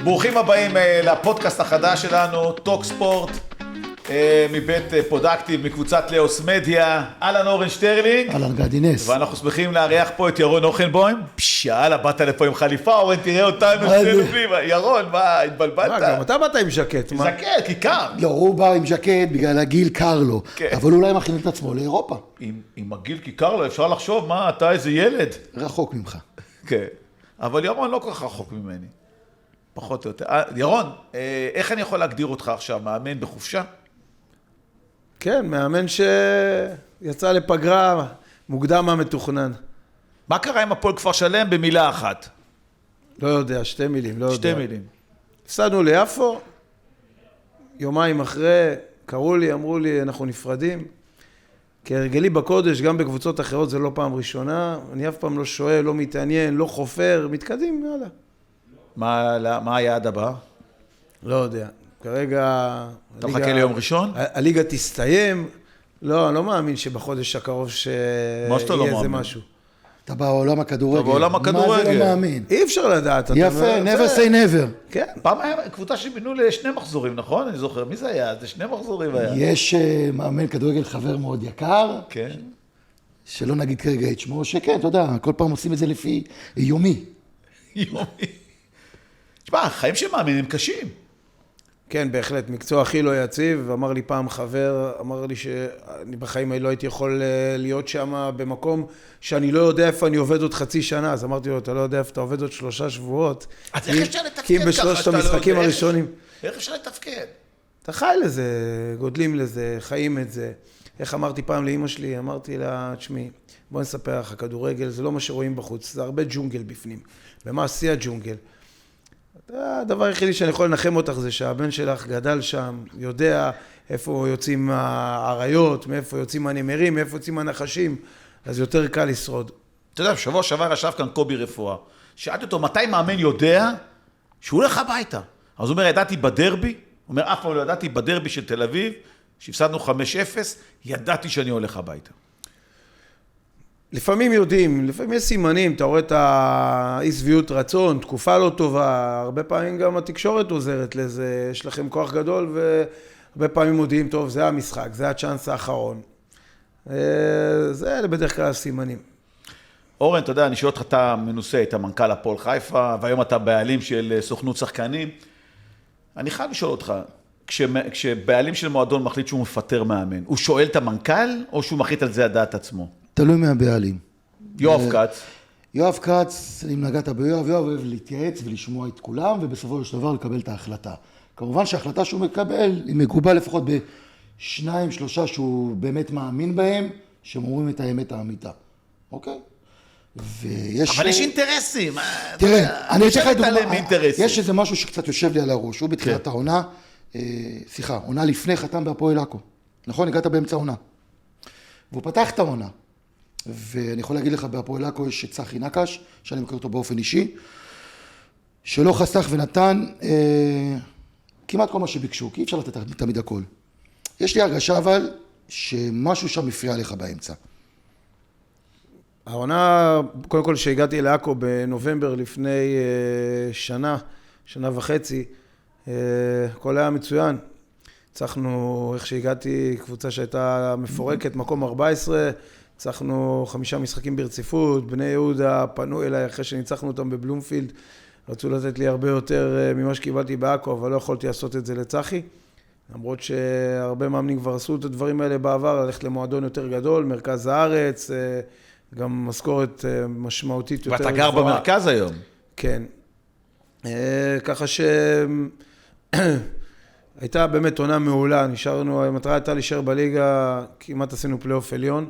ברוכים הבאים לפודקאסט החדש שלנו, טוק ספורט, מבית פודקטיב, מקבוצת לאוס מדיה. אהלן אורן שטרלינג. אהלן גדי נס. ואנחנו שמחים לארח פה את ירון אוכנבוים. יאללה, באת לפה עם חליפה, אורן, תראה אותנו. ירון, מה, התבלבלת? גם אתה באת עם ז'קט. ז'קט, כי קר. לא, הוא בא עם ז'קט בגלל הגיל קר לו, אבל אולי מכין את עצמו לאירופה. עם הגיל כי קר לו, אפשר לחשוב, מה, אתה איזה ילד. רחוק ממך. כן, אבל ירון לא כל כך רחוק ממני. פחות או יותר. ירון, איך אני יכול להגדיר אותך עכשיו? מאמן בחופשה? כן, מאמן שיצא לפגרה מוקדם המתוכנן. מה קרה עם הפועל כפר שלם במילה אחת? לא יודע, שתי מילים, לא יודע. שתי מילים. הפסדנו ליפו, יומיים אחרי, קראו לי, אמרו לי, אנחנו נפרדים. כהרגלי בקודש, גם בקבוצות אחרות זה לא פעם ראשונה. אני אף פעם לא שואל, לא מתעניין, לא חופר, מתקדים, יאללה. מה היעד הבא? לא יודע. כרגע... אתה מחכה ליום ראשון? הליגה תסתיים. לא, אני לא מאמין שבחודש הקרוב שיהיה איזה משהו. אתה בעולם הכדורגל. אתה בעולם הכדורגל. מה זה לא מאמין? אי אפשר לדעת. יפה, never say never. כן. פעם היה קבוצה שבינו לשני מחזורים, נכון? אני זוכר. מי זה היה? זה שני מחזורים היה. יש מאמן כדורגל חבר מאוד יקר. כן. שלא נגיד כרגע את שמו, שכן, אתה יודע, כל פעם עושים את זה לפי יומי. יומי. תשמע, החיים של מאמנים קשים. כן, בהחלט, מקצוע הכי לא יציב. אמר לי פעם חבר, אמר לי שאני בחיים לא הייתי יכול להיות שם במקום שאני לא יודע איפה אני עובד עוד חצי שנה. אז אמרתי לו, אתה לא יודע איפה אתה עובד עוד 3 שבועות. אז איך אפשר לתפקד ככה? כי אם בשלושת המשחקים הראשונים. איך אפשר לתפקד? אתה חי לזה, גודלים לזה, חיים את זה. איך אמרתי פעם לאמא שלי, אמרתי לה, תשמעי, בוא נספר לך, הכדורגל זה לא מה שרואים בחוץ, זה הרבה ג'ונגל בפנים. ומה עשי הג'ונגל? הדבר היחידי שאני יכול לנחם אותך זה שהבן שלך גדל שם, יודע איפה יוצאים האריות, מאיפה יוצאים הנמרים, מאיפה יוצאים הנחשים, אז יותר קל לשרוד. אתה יודע, בשבוע שעבר ישב כאן קובי רפואה, שאלתי אותו, מתי מאמן יודע שהוא הולך הביתה? אז הוא אומר, ידעתי בדרבי, הוא אומר, אף פעם לא ידעתי בדרבי של תל אביב, שהפסדנו 5-0, ידעתי שאני הולך הביתה. לפעמים יודעים, לפעמים יש סימנים, אתה רואה את האי שביעות רצון, תקופה לא טובה, הרבה פעמים גם התקשורת עוזרת לזה, יש לכם כוח גדול והרבה פעמים מודיעים, טוב, זה המשחק, זה הצ'אנס האחרון. זה בדרך כלל הסימנים. אורן, אתה יודע, אני שואל אותך, אתה מנוסה, היית מנכ"ל הפועל חיפה, והיום אתה בעלים של סוכנות שחקנים. אני חייב לשאול אותך, כשבעלים של מועדון מחליט שהוא מפטר מאמן, הוא שואל את המנכ"ל או שהוא מחליט על זה הדעת עצמו? תלוי מהבעלים. יואב כץ. יואב כץ, אם נגעת ביואב, יואב אוהב להתייעץ ולשמוע את כולם, ובסופו של דבר לקבל את ההחלטה. כמובן שההחלטה שהוא מקבל, היא מקובל לפחות ב2-3 שהוא באמת מאמין בהם, שהם אומרים את האמת האמיתה. אוקיי? אבל יש אינטרסים. תראה, אני אצליח לדוגמה, אינטרסים. יש איזה משהו שקצת יושב לי על הראש. הוא בתחילת העונה, עונה לפני חתם בהפועל עכו. נכון? הגעת באמצע העונה. והוא פתח את העונה. ואני יכול להגיד לך, בהפועל עכו יש את צחי נקש, שאני מכיר אותו באופן אישי, שלא חסך ונתן כמעט כל מה שביקשו, כי אי אפשר לתת תמיד הכל. יש לי הרגשה אבל שמשהו שם מפריע לך באמצע. העונה, קודם כל שהגעתי לעכו בנובמבר לפני שנה וחצי, הכל היה מצוין. צריכנו, איך שהגעתי, קבוצה שהייתה מפורקת, מקום 14, צריכנו 5 משחקים ברציפות, בני יהודה פנו אליי אחרי שניצחנו אותם בבלומפילד, רצו לתת לי הרבה יותר ממה שקיבלתי בעכו, אבל לא יכולתי לעשות את זה לצחי, למרות שהרבה מאמנים כבר עשו את הדברים האלה בעבר, ללכת למועדון יותר גדול, מרכז הארץ, גם משכורת משמעותית יותר. ואתה גר במרכז היום. כן. ככה הייתה באמת עונה מעולה, נשארנו, המטרה הייתה להישאר בליגה, כמעט עשינו פלייאוף עליון.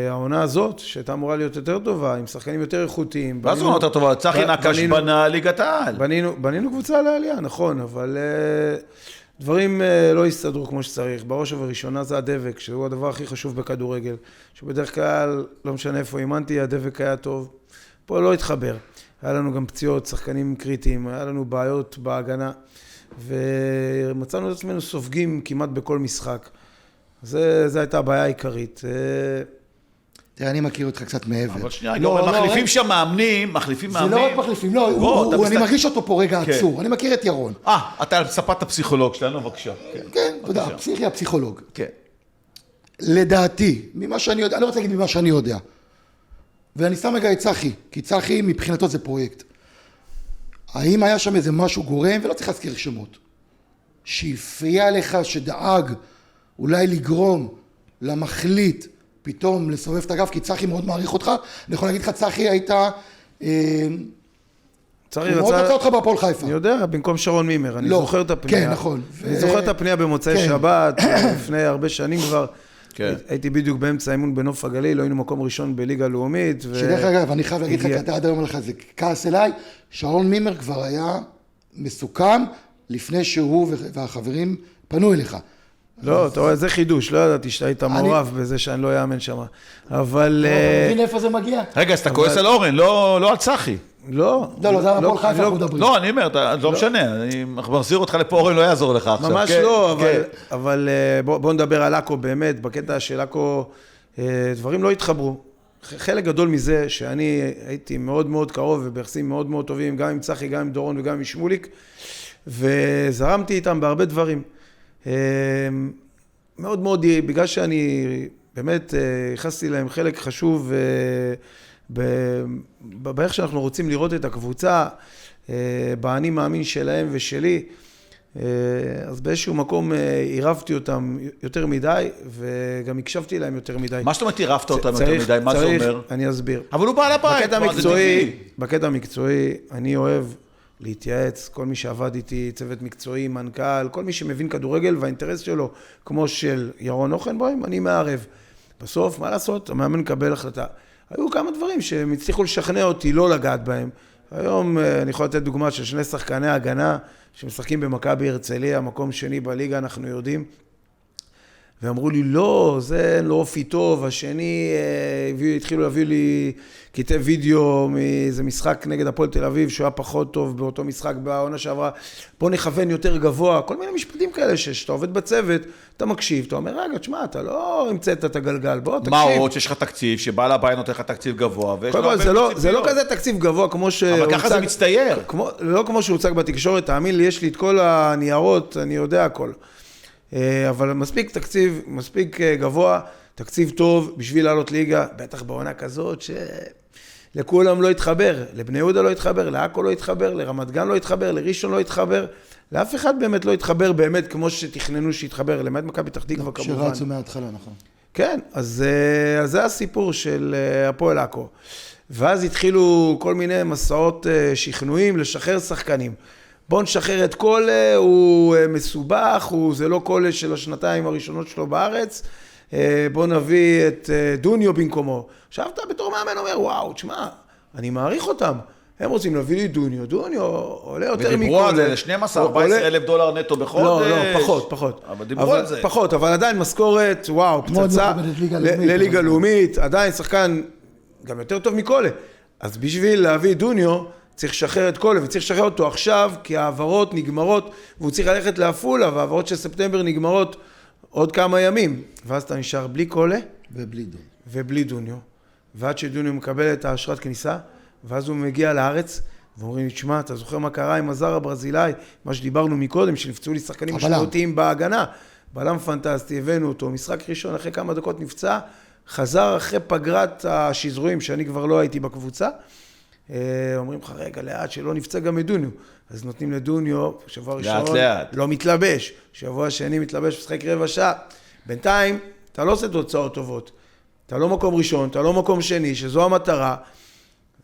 העונה הזאת, שהייתה אמורה להיות יותר טובה, עם שחקנים יותר איכותיים. מה זו יותר טובה? צחי נקש בנה ליגת העל. בנינו קבוצה לעלייה, נכון, אבל דברים לא הסתדרו כמו שצריך. בראש ובראשונה זה הדבק, שהוא הדבר הכי חשוב בכדורגל, שבדרך כלל, לא משנה איפה אימנתי, הדבק היה טוב. פה לא התחבר. היה לנו גם פציעות, שחקנים קריטיים, היה לנו בעיות בהגנה. ומצאנו את עצמנו סופגים כמעט בכל משחק. זה הייתה הבעיה העיקרית. תראה, אני מכיר אותך קצת מעבר. אבל שנייה, מחליפים שם מאמנים, זה לא רק מחליפים, לא, אני מרגיש אותו פה רגע עצור, אני מכיר את ירון. אתה על ספת הפסיכולוג שלנו, בבקשה. כן, אתה יודע, הפסיכי הפסיכולוג. כן. לדעתי, ממה שאני יודע, אני רוצה להגיד ממה שאני יודע, ואני שם רגע את צחי, כי צחי מבחינתו זה פרויקט. האם היה שם איזה משהו גורם, ולא צריך להזכיר שמות, שהפריע לך, שדאג אולי לגרום למחליט פתאום לסובב את הגב, כי צחי מאוד מעריך אותך, אני יכול להגיד לך, צחי היית, הוא מאוד רצה אותך בהפועל חיפה. אני יודע, במקום שרון מימר, אני זוכר את הפנייה. כן, נכון. אני זוכר את הפנייה במוצאי שבת, לפני הרבה שנים כבר. הייתי בדיוק באמצע האימון בנוף הגליל, לא היינו מקום ראשון בליגה לאומית. שדרך אגב, אני חייב להגיד לך, כי אתה עד היום לך, זה כעס אליי, שרון מימר כבר היה מסוכם לפני שהוא והחברים פנו אליך. לא, אתה רואה, זה חידוש, לא ידעתי שאתה היית מעורב בזה שאני לא יאמן שם. אבל... אתה מבין איפה זה מגיע? רגע, אז אתה כועס על אורן, לא על צחי. לא. לא, זה הפועל חיפה אנחנו מדברים. לא, אני אומר, לא משנה, אני מחזיר אותך לפה, אורן לא יעזור לך עכשיו. ממש לא, אבל בוא נדבר על אקו באמת, בקטע של אקו, דברים לא התחברו. חלק גדול מזה שאני הייתי מאוד מאוד קרוב וביחסים מאוד מאוד טובים, גם עם צחי, גם עם דורון וגם עם שמוליק, וזרמתי איתם בהרבה דברים. מאוד מאוד, בגלל שאני באמת הכנסתי להם חלק חשוב באיך שאנחנו רוצים לראות את הקבוצה, באני מאמין שלהם ושלי, אז באיזשהו מקום עירבתי אותם יותר מדי, וגם הקשבתי להם יותר מדי. מה זאת אומרת עירבת אותם יותר מדי? מה זה אומר? אני אסביר. אבל הוא בעל הבית. בקטע המקצועי, אני אוהב להתייעץ, כל מי שעבד איתי, צוות מקצועי, מנכ"ל, כל מי שמבין כדורגל והאינטרס שלו, כמו של ירון אוכנבוים, אני מערב. בסוף, מה לעשות? המאמן מקבל החלטה. היו כמה דברים שהם הצליחו לשכנע אותי לא לגעת בהם. היום אני יכול לתת דוגמה של שני שחקני הגנה שמשחקים במכבי הרצליה, מקום שני בליגה, אנחנו יודעים. ואמרו לי, לא, זה לא אופי טוב. השני, התחילו להביא לי קטעי וידאו מאיזה משחק נגד הפועל תל אביב, שהוא היה פחות טוב באותו משחק בעונה שעברה. בוא נכוון יותר גבוה. כל מיני משפטים כאלה שאתה עובד בצוות, אתה מקשיב, אתה אומר, רגע, תשמע, אתה לא המצאת את הגלגל, בוא, תקשיב. מה עוד שיש לך תקציב, שבעל הבית נותן לך תקציב גבוה, זה לא כזה תקציב גבוה כמו שהוצג... אבל ככה זה מצטייר. לא כמו שהוצג בתקשורת, תאמין לי, יש לי את כל הניירות, אני יודע הכל. אבל מספיק תקציב, מספיק גבוה, תקציב טוב בשביל לעלות ליגה, בטח בעונה כזאת שלכולם לא יתחבר, לבני יהודה לא יתחבר, לעכו לא יתחבר, לרמת גן לא יתחבר, לראשון לא יתחבר, לאף אחד באמת לא יתחבר באמת כמו שתכננו שיתחבר, למעט מכבי פתח תקווה כמובן. שרצו מההתחלה, נכון. כן, אז זה הסיפור של הפועל עכו. ואז התחילו כל מיני מסעות שכנועים לשחרר שחקנים. בוא נשחרר את קולה, הוא מסובך, זה לא קולה של השנתיים הראשונות שלו בארץ. בוא נביא את דוניו במקומו. עכשיו אתה בתור מאמן אומר, וואו, תשמע, אני מעריך אותם. הם רוצים להביא לי דוניו עולה יותר מקולה. ודיברו על זה, 12,000 $14,000 נטו בחודש. לא, פחות. אבל דיברו על זה. פחות, אבל עדיין משכורת, וואו, פצצה לליגה לאומית. עדיין שחקן גם יותר טוב מקולה. אז בשביל להביא דוניו, צריך לשחרר את קולה, וצריך לשחרר אותו עכשיו, כי העברות נגמרות, והוא צריך ללכת לעפולה, והעברות של ספטמבר נגמרות עוד כמה ימים. ואז אתה נשאר בלי קולה. ובלי דוניו. ועד שדוניו מקבל את האשרת כניסה, ואז הוא מגיע לארץ, ואומרים לי, תשמע, אתה זוכר מה קרה עם הזר הברזילאי, מה שדיברנו מקודם, שנפצעו לי שחקנים משמעותיים בהגנה. בלם פנטסטי, הבאנו אותו, משחק ראשון, אחרי כמה דקות נפצע, חזר אחרי פגרת השזרועים, שאני כבר לא הייתי בקבוצה, אומרים לך, רגע, לאט, שלא נפצע גם את דוניו. אז נותנים לדוניו, שבוע ראשון, לא מתלבש. שבוע שני מתלבש, משחק רבע שעה. בינתיים, אתה לא עושה תוצאות טובות. אתה לא מקום ראשון, אתה לא מקום שני, שזו המטרה.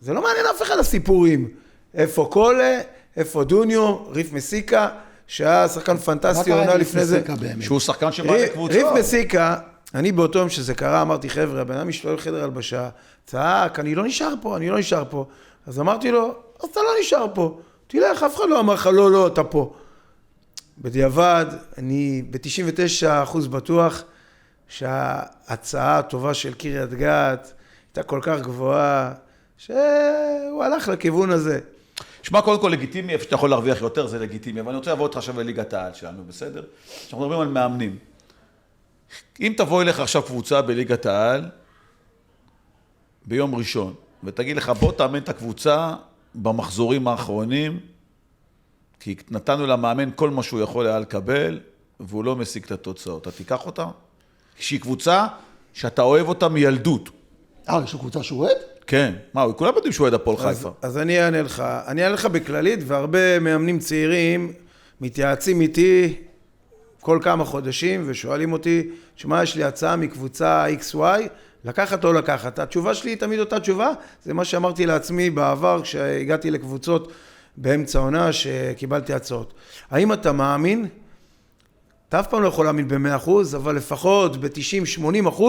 זה לא מעניין אף אחד הסיפורים. איפה קולה, איפה דוניו, ריף מסיקה, שהיה שחקן פנטסטי, עונה לפני זה. שהוא שחקן שבא לקבוצה. ריף מסיקה, אני באותו יום שזה קרה, אמרתי, חבר'ה, הבן אדם משתולל חדר הלבשה, צעק, אני לא נשאר פה. אז אמרתי לו, אז אתה לא נשאר פה. תלך, אף אחד לא אמר לך, לא, אתה פה. בדיעבד, אני ב-99% בטוח שההצעה הטובה של קריית גת הייתה כל כך גבוהה, שהוא הלך לכיוון הזה. שמע, קודם כל לגיטימי, איפה שאתה יכול להרוויח יותר, זה לגיטימי, אבל אני רוצה לעבור אותך עכשיו לליגת העל שלנו, בסדר? אנחנו מדברים על מאמנים. אם תבוא אליך עכשיו קבוצה בליגת העל, ביום ראשון, ותגיד לך, בוא תאמן את הקבוצה במחזורים האחרונים, כי נתנו למאמן כל מה שהוא יכול היה לקבל, והוא לא משיג את התוצאות. אתה תיקח אותה? שהיא קבוצה שאתה אוהב אותה מילדות. יש לו קבוצה שהוא אוהד? כן. מה, כולם יודעים שהוא אוהד הפועל חיפה. אז אני אענה לך. אני אענה לך בכללית, והרבה מאמנים צעירים מתייעצים איתי כל כמה חודשים, ושואלים אותי, שמה יש לי הצעה מקבוצה XY, לקחת או לקחת. התשובה שלי היא תמיד אותה תשובה, זה מה שאמרתי לעצמי בעבר, כשהגעתי לקבוצות באמצע עונה, שקיבלתי הצעות. האם אתה מאמין? אתה אף פעם לא יכול להאמין ב-100%, אבל לפחות ב-90-80%,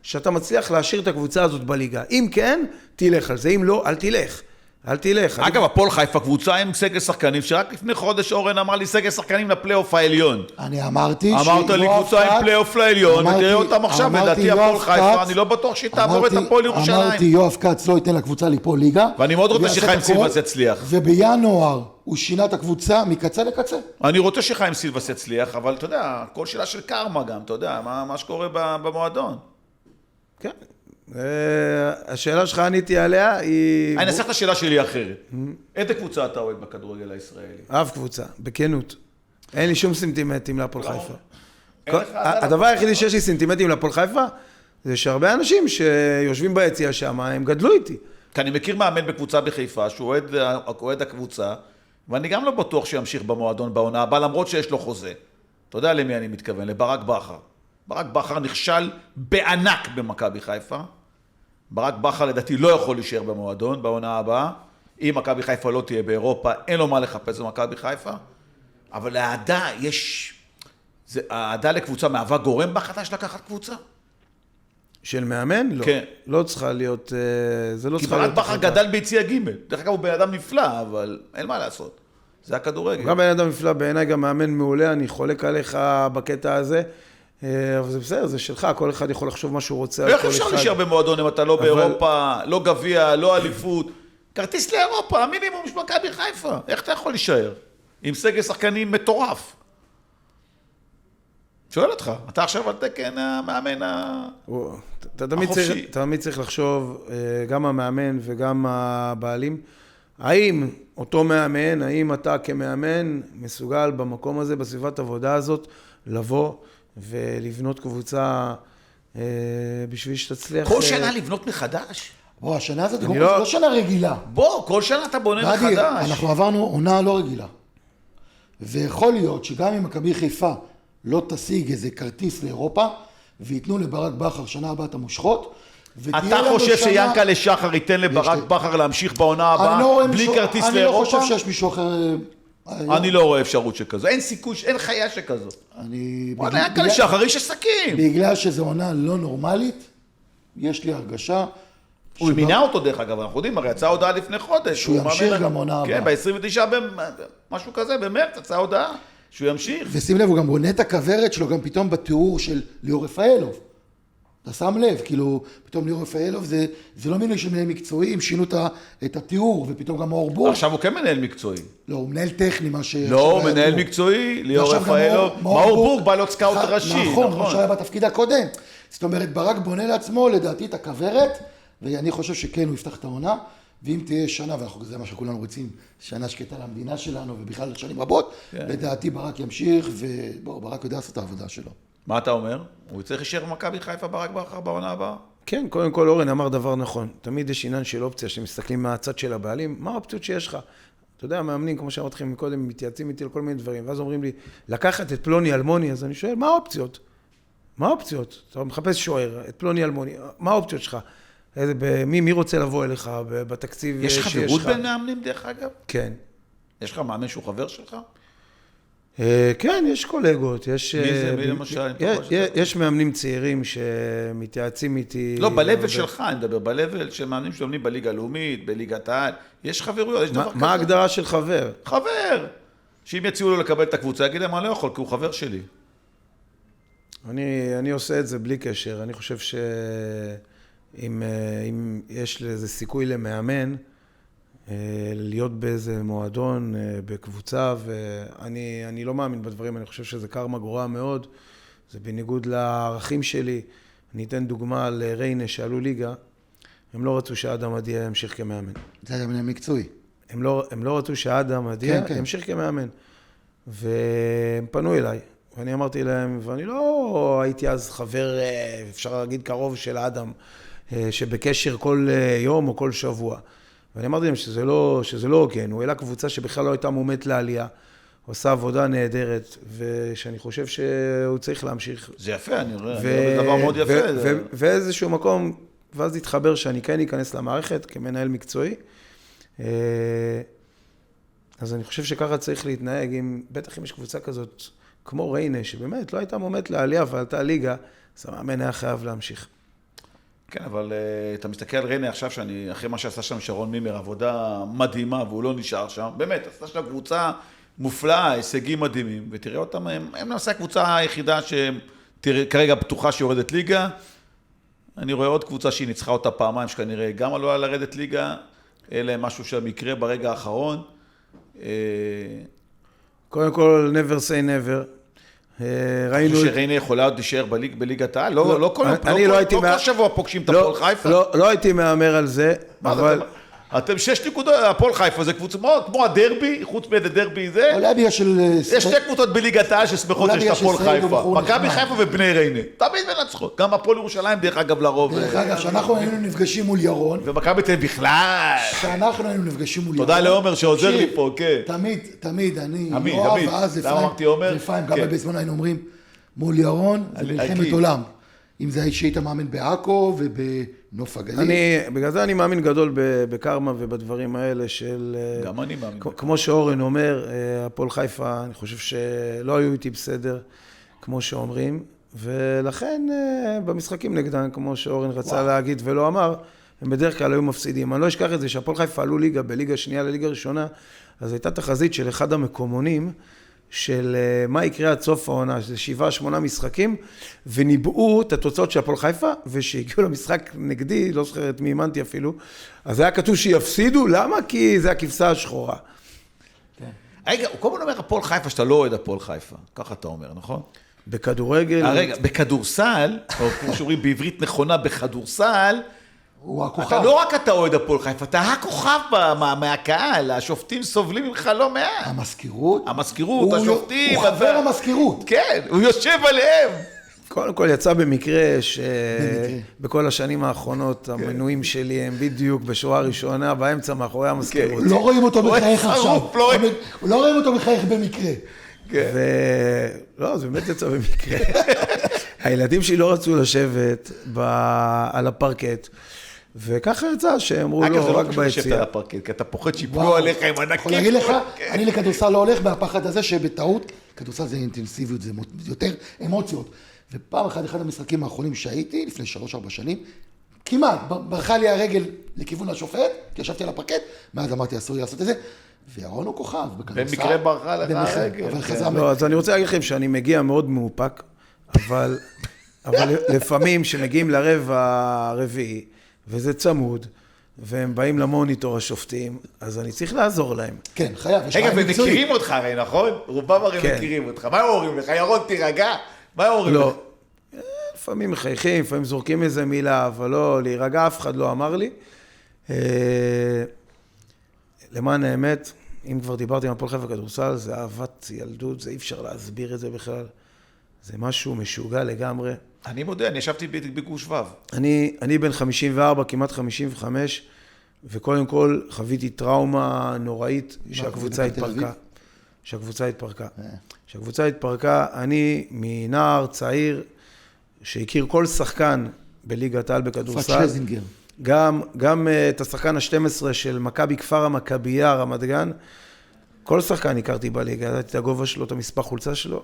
שאתה מצליח להשאיר את הקבוצה הזאת בליגה. אם כן, תלך על זה. אם לא, אל תלך. אל תלך. אגב, הפועל חיפה קבוצה עם סגל שחקנים, שרק לפני חודש אורן אמר לי סגל שחקנים לפלייאוף העליון. אני אמרתי אמרת לי קבוצה עם פלייאוף לעליון, ותראה אותם עכשיו, לדעתי הפועל חיפה, אני לא בטוח שהיא תעבור את הפועל ירושלים. אמרתי, יואב כץ לא ייתן לקבוצה ליפול ליגה. ואני מאוד רוצה שחיים סילבס יצליח. ובינואר הוא שינה את הקבוצה מקצה לקצה. אני רוצה שחיים סילבס יצליח, אבל אתה יודע, כל שאלה של קרמה גם, אתה יודע, מה שקורה במועדון. כן. השאלה שלך עניתי עליה היא... אני אנסח את השאלה שלי אחרת. איזה קבוצה אתה אוהד בכדורגל הישראלי? אף קבוצה, בכנות. אין לי שום סנטימטים להפועל חיפה. הדבר היחידי שיש לי סנטימטים להפועל חיפה, זה שהרבה אנשים שיושבים ביציע שם, הם גדלו איתי. כי אני מכיר מאמן בקבוצה בחיפה, שהוא אוהד הקבוצה, ואני גם לא בטוח שימשיך במועדון בעונה הבאה, למרות שיש לו חוזה. אתה יודע למי אני מתכוון? לברק בכר. ברק בכר נכשל בענק במכבי חיפה. ברק בכר לדעתי לא יכול להישאר במועדון בעונה הבאה. אם מכבי חיפה לא תהיה באירופה, אין לו מה לחפש במכבי חיפה. אבל להעדה יש... ההעדה לקבוצה מהווה גורם בהחלטה של לקחת קבוצה? של מאמן? לא. כן. לא צריכה להיות... זה לא צריכה להיות... כי ברק בכר גדל ביציע ג'. דרך אגב הוא בן אדם נפלא, אבל אין מה לעשות. זה הכדורגל. גם בן אדם נפלא, בעיניי גם מאמן מעולה, אני חולק עליך בקטע הזה. אבל זה בסדר, זה שלך, כל אחד יכול לחשוב מה שהוא רוצה. איך אפשר להישאר במועדון אם אתה לא באירופה, לא גביע, לא אליפות? כרטיס לאירופה, המינימום של מכבי חיפה. איך אתה יכול להישאר? עם סגל שחקנים מטורף. שואל אותך, אתה עכשיו על תקן המאמן החופשי. אתה תמיד צריך לחשוב, גם המאמן וגם הבעלים, האם אותו מאמן, האם אתה כמאמן מסוגל במקום הזה, בסביבת העבודה הזאת, לבוא ולבנות קבוצה בשביל שתצליח... כל שנה לבנות מחדש? בוא, השנה הזאת לא שנה רגילה. בוא, כל שנה אתה בונה מחדש. אנחנו עברנו עונה לא רגילה. ויכול להיות שגם אם מכבי חיפה לא תשיג איזה כרטיס לאירופה, ויתנו לברק בכר שנה הבאה את המושכות, אתה חושב שיאנקל'ה שחר ייתן לברק בכר להמשיך בעונה הבאה בלי כרטיס לאירופה? אני לא חושב שיש מישהו אחר... אני לא רואה אפשרות שכזו. אין סיכוי, אין חיה שכזו. וואלה, יאנקל'ה שחר איש עסקים. בגלל שזו עונה לא נורמלית, יש לי הרגשה... הוא מינה אותו דרך אגב, אנחנו יודעים, הרי יצאה הודעה לפני חודש. שהוא ימשיך גם עונה הבאה. כן, ב-29, משהו כזה, במרץ, יצאה הודעה. שהוא ימשיך. ושים לב, הוא גם בונה את הכוורת שלו גם פתאום בתיאור של ליאור רפאלוב. אתה שם לב, כאילו, פתאום ליאור רפאלוב זה לא מינוי של מנהל מקצועי, הם שינו את התיאור, ופתאום גם מאור בורג. עכשיו הוא כן מנהל מקצועי. לא, הוא מנהל טכני, מה ש... לא, הוא מנהל מקצועי, ליאור רפאלוב. מאור בורג בא לו סקאוט ראשי. נכון, כמו שהיה בתפקיד הקודם. זאת אומרת, ברק בונה לעצמו, לדעתי, את הכוורת, ואני חושב שכן, הוא יפתח את העונה. ואם תהיה שנה, וזה מה שכולנו רוצים, שנה שקטה למדינה שלנו, ובכלל שנים רבות, לדעתי ברק ימשיך, ובואו, ברק יודע לעשות את העבודה שלו. מה אתה אומר? הוא צריך להישאר במכבי חיפה ברק בכר בעונה הבאה? כן, קודם כל אורן אמר דבר נכון. תמיד יש עניין של אופציה, שמסתכלים מהצד של הבעלים, מה האופציות שיש לך? אתה יודע, המאמנים, כמו שאמרתי לכם מקודם, מתייעצים איתי על כל מיני דברים, ואז אומרים לי, לקחת את פלוני אלמוני, אז אני שואל, מה האופציות? מה האופציות? אתה מחפש שוער, את פלוני אלמוני, מה האופציות שלך? מי רוצה לבוא אליך בתקציב שיש לך? יש חברות בין מאמנים דרך אגב? כן. יש לך מאמן שהוא חבר שלך? כן, יש קולגות, יש... מי זה? מי למשל? יש מאמנים צעירים שמתייעצים איתי... לא, בלבל שלך, אני מדבר, בלבל של מאמנים שלומדים בליגה הלאומית, בליגת העל, יש חברויות, יש דבר כזה. מה ההגדרה של חבר? חבר! שאם יציעו לו לקבל את הקבוצה, יגיד להם, אני לא יכול, כי הוא חבר שלי. אני עושה את זה בלי קשר, אני חושב אם יש לזה סיכוי למאמן, להיות באיזה מועדון, בקבוצה, ואני לא מאמין בדברים, אני חושב שזה קרמה גרועה מאוד, זה בניגוד לערכים שלי. אני אתן דוגמה לריינה שעלו ליגה, הם לא רצו שאדם עדיה ימשיך כמאמן. זה היה מנהל מקצועי. הם לא רצו שאדם עדיה ימשיך כמאמן. והם פנו אליי, ואני אמרתי להם, ואני לא הייתי אז חבר, אפשר להגיד קרוב של אדם, שבקשר כל יום או כל שבוע. ואני אמרתי להם שזה לא הוגן, הוא העלה קבוצה שבכלל לא הייתה מומית לעלייה, הוא עושה עבודה נהדרת, ושאני חושב שהוא צריך להמשיך. זה יפה, אני רואה, זה דבר מאוד יפה. ואיזשהו מקום, ואז התחבר שאני כן אכנס למערכת כמנהל מקצועי. אז אני חושב שככה צריך להתנהג, בטח אם יש קבוצה כזאת, כמו ריינה, שבאמת לא הייתה מומית לעלייה, אבל הייתה ליגה, אז המאמן היה חייב להמשיך. כן, אבל אתה מסתכל על ריינה עכשיו, אחרי מה שעשה שם שרון מימר, עבודה מדהימה, והוא לא נשאר שם, באמת, עשתה שם קבוצה מופלאה, הישגים מדהימים, ותראה אותם, הם למעשה הקבוצה היחידה שכרגע בטוחה שיורדת ליגה, אני רואה עוד קבוצה שהיא ניצחה אותה פעמיים, שכנראה גם עלולה לרדת ליגה, אלה משהו שמקרה ברגע האחרון. קודם כל, never say never. אני חושב שריינה יכולה עוד להישאר בליגת העל? לא כל שבוע פוגשים את הפועל חיפה. לא הייתי מאמר על זה, אבל... אתם 6 נקודות, הפועל חיפה זה קבוצה כמו הדרבי, חוץ מהדרבי זה. אולי בגלל של... יש 2 קבוצות בליגת העל ששמחות שיש את הפועל חיפה. מכבי חיפה ובני ריינה. תמיד מנצחות. גם הפועל ירושלים דרך אגב לרוב. דרך אגב, שאנחנו היינו נפגשים מול ירון. ומכבי תל אביב בכלל. שאנחנו היינו נפגשים מול ירון. תודה לעומר שעוזר לי פה, כן. תמיד, אני... עמית, למה אמרתי עומר? גם בזמן היינו אומרים, מול ירון זה מלחמת עולם. אם זה שהיית מאמן בעכו ובנוף הגליל. בגלל זה אני מאמין גדול בקרמה ובדברים האלה של... גם אני מאמין. כמו שאורן אומר, הפועל חיפה, אני חושב שלא היו איתי בסדר, כמו שאומרים, ולכן במשחקים נגדם, כמו שאורן רצה להגיד ולא אמר, הם בדרך כלל היו מפסידים. אני לא אשכח את זה שהפועל חיפה עלו ליגה, בליגה שנייה לליגה ראשונה, אז הייתה תחזית של אחד המקומונים, של מה יקרה עד סוף העונה, שזה 7-8 משחקים, וניבאו את התוצאות של הפועל חיפה, ושהגיעו למשחק נגדי, לא זוכר את מי אימנתי אפילו, אז היה כתוב שיפסידו, למה? כי זה הכבשה השחורה. רגע, הוא כל הזמן אומר הפועל חיפה, שאתה לא אוהד הפועל חיפה, ככה אתה אומר, נכון? בכדורגל... רגע, בכדורסל, או כמו שאומרים בעברית נכונה, בכדורסל, לא רק אתה אוהד הפועל חיפה, אתה הכוכב מהקהל, השופטים סובלים ממך לא מעט. המזכירות, השופטים. הוא חבר המזכירות. כן, הוא יושב עליהם. קודם כל יצא במקרה שבכל השנים האחרונות המנויים שלי הם בדיוק בשורה ראשונה, באמצע מאחורי המזכירות. לא רואים אותו מחייך עכשיו. לא רואים אותו מחייך במקרה. לא, זה באמת יצא במקרה. הילדים שלי לא רצו לשבת על הפרקט. וככה יצא שאמרו לו רק ביציאה. אגב, זה לא פשוט לשבת על הפרקט, כי אתה פוחד שיפלו עליך עם ענקים. יכול להגיד לך, אני לכדורסל לא הולך בהפחד הזה שבטעות, כדורסל זה אינטנסיביות, זה יותר אמוציות. ופעם אחד המשחקים האחרונים שהייתי, לפני 3-4 שנים, כמעט, ברחה לי הרגל לכיוון השופט, כי ישבתי על הפרקט, מאז אמרתי, אסור לי לעשות את זה, וירון הוא כוכב בכדורסל. במקרה ברחה לך הרגל. לא, אז אני רוצה להגיד לכם שאני מגיע מאוד מאופק, אבל לפעמים שמגיעים לרבע הרביעי, וזה צמוד, והם באים למוניטור השופטים, אז אני צריך לעזור להם. כן, חייב. רגע, ומכירים אותך הרי, נכון? רובם הרי מכירים אותך. מה אומרים לך? ירון, תירגע? מה אומרים לך? לא. לפעמים מחייכים, לפעמים זורקים איזה מילה, אבל לא, להירגע אף אחד לא אמר לי. למען האמת, אם כבר דיברתי עם הפועל חיפה כדורסל, זה אהבת ילדות, זה אי אפשר להסביר את זה בכלל. זה משהו משוגע לגמרי. אני מודה, אני ישבתי בגוש וו. אני בן 54, כמעט 55, וקודם כל חוויתי טראומה נוראית שהקבוצה התפרקה. אני מנער צעיר שהכיר כל שחקן בליגת העל בכדורסל. גם את השחקן ה-12 של מכבי כפר המכבייה, רמת גן. כל שחקן הכרתי בליגה, ידעתי את הגובה שלו, את המספר חולצה שלו.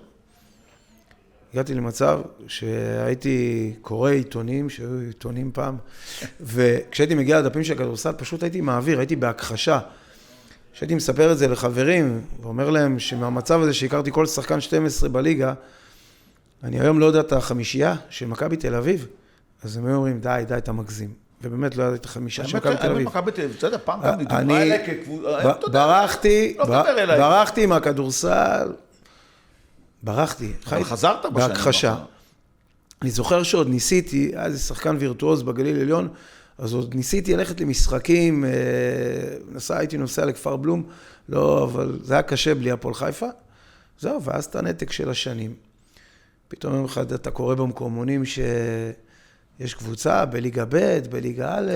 הגעתי למצב שהייתי קורא עיתונים, שהיו עיתונים פעם, וכשהייתי מגיע לדפים של הכדורסל, פשוט הייתי מעביר, הייתי בהכחשה. כשהייתי מספר את זה לחברים, ואומר להם שמהמצב הזה שהכרתי כל שחקן 12 בליגה, אני היום לא יודע את החמישייה של מכבי תל אביב, אז הם אומרים, די, אתה מגזים. ובאמת לא ידעתי את החמישייה של מכבי תל אביב. מכבי תל אביב, אתה יודע, פעם גם נדמה אלה ברחתי מהכדורסל, ברחתי. אבל חזרת בשנים. בהכחשה. אני זוכר שעוד ניסיתי, היה איזה שחקן וירטואוז בגליל עליון, אז עוד ניסיתי ללכת למשחקים, הייתי נוסע לכפר בלום, לא, אבל זה היה קשה בלי הפועל חיפה. זהו, ואז את הנתק של השנים. פתאום יום אחד אתה קורא במקומונים שיש קבוצה בליגה ב', בליגה א',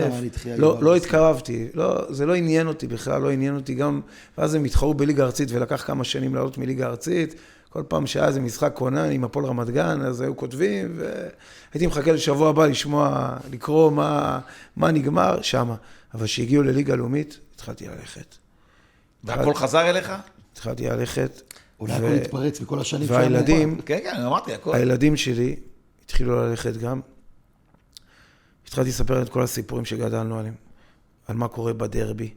לא התקרבתי, זה לא עניין אותי בכלל, לא עניין אותי גם, ואז הם התחרו בליגה ארצית ולקח כמה שנים לעלות מליגה ארצית, כל פעם שהיה איזה משחק קונן עם הפועל רמת גן, אז היו כותבים, והייתי מחכה לשבוע הבא לשמוע, לקרוא מה נגמר שמה. אבל שהגיעו לליגה לאומית, התחלתי ללכת. והכל חזר אליך? התחלתי ללכת. אולי הכל התפרץ בכל השנים. והילדים, כן, אמרתי, הכל. הילדים שלי התחילו ללכת גם. התחלתי לספר את כל הסיפורים שגדלנו עליהם, על מה קורה בדרבי,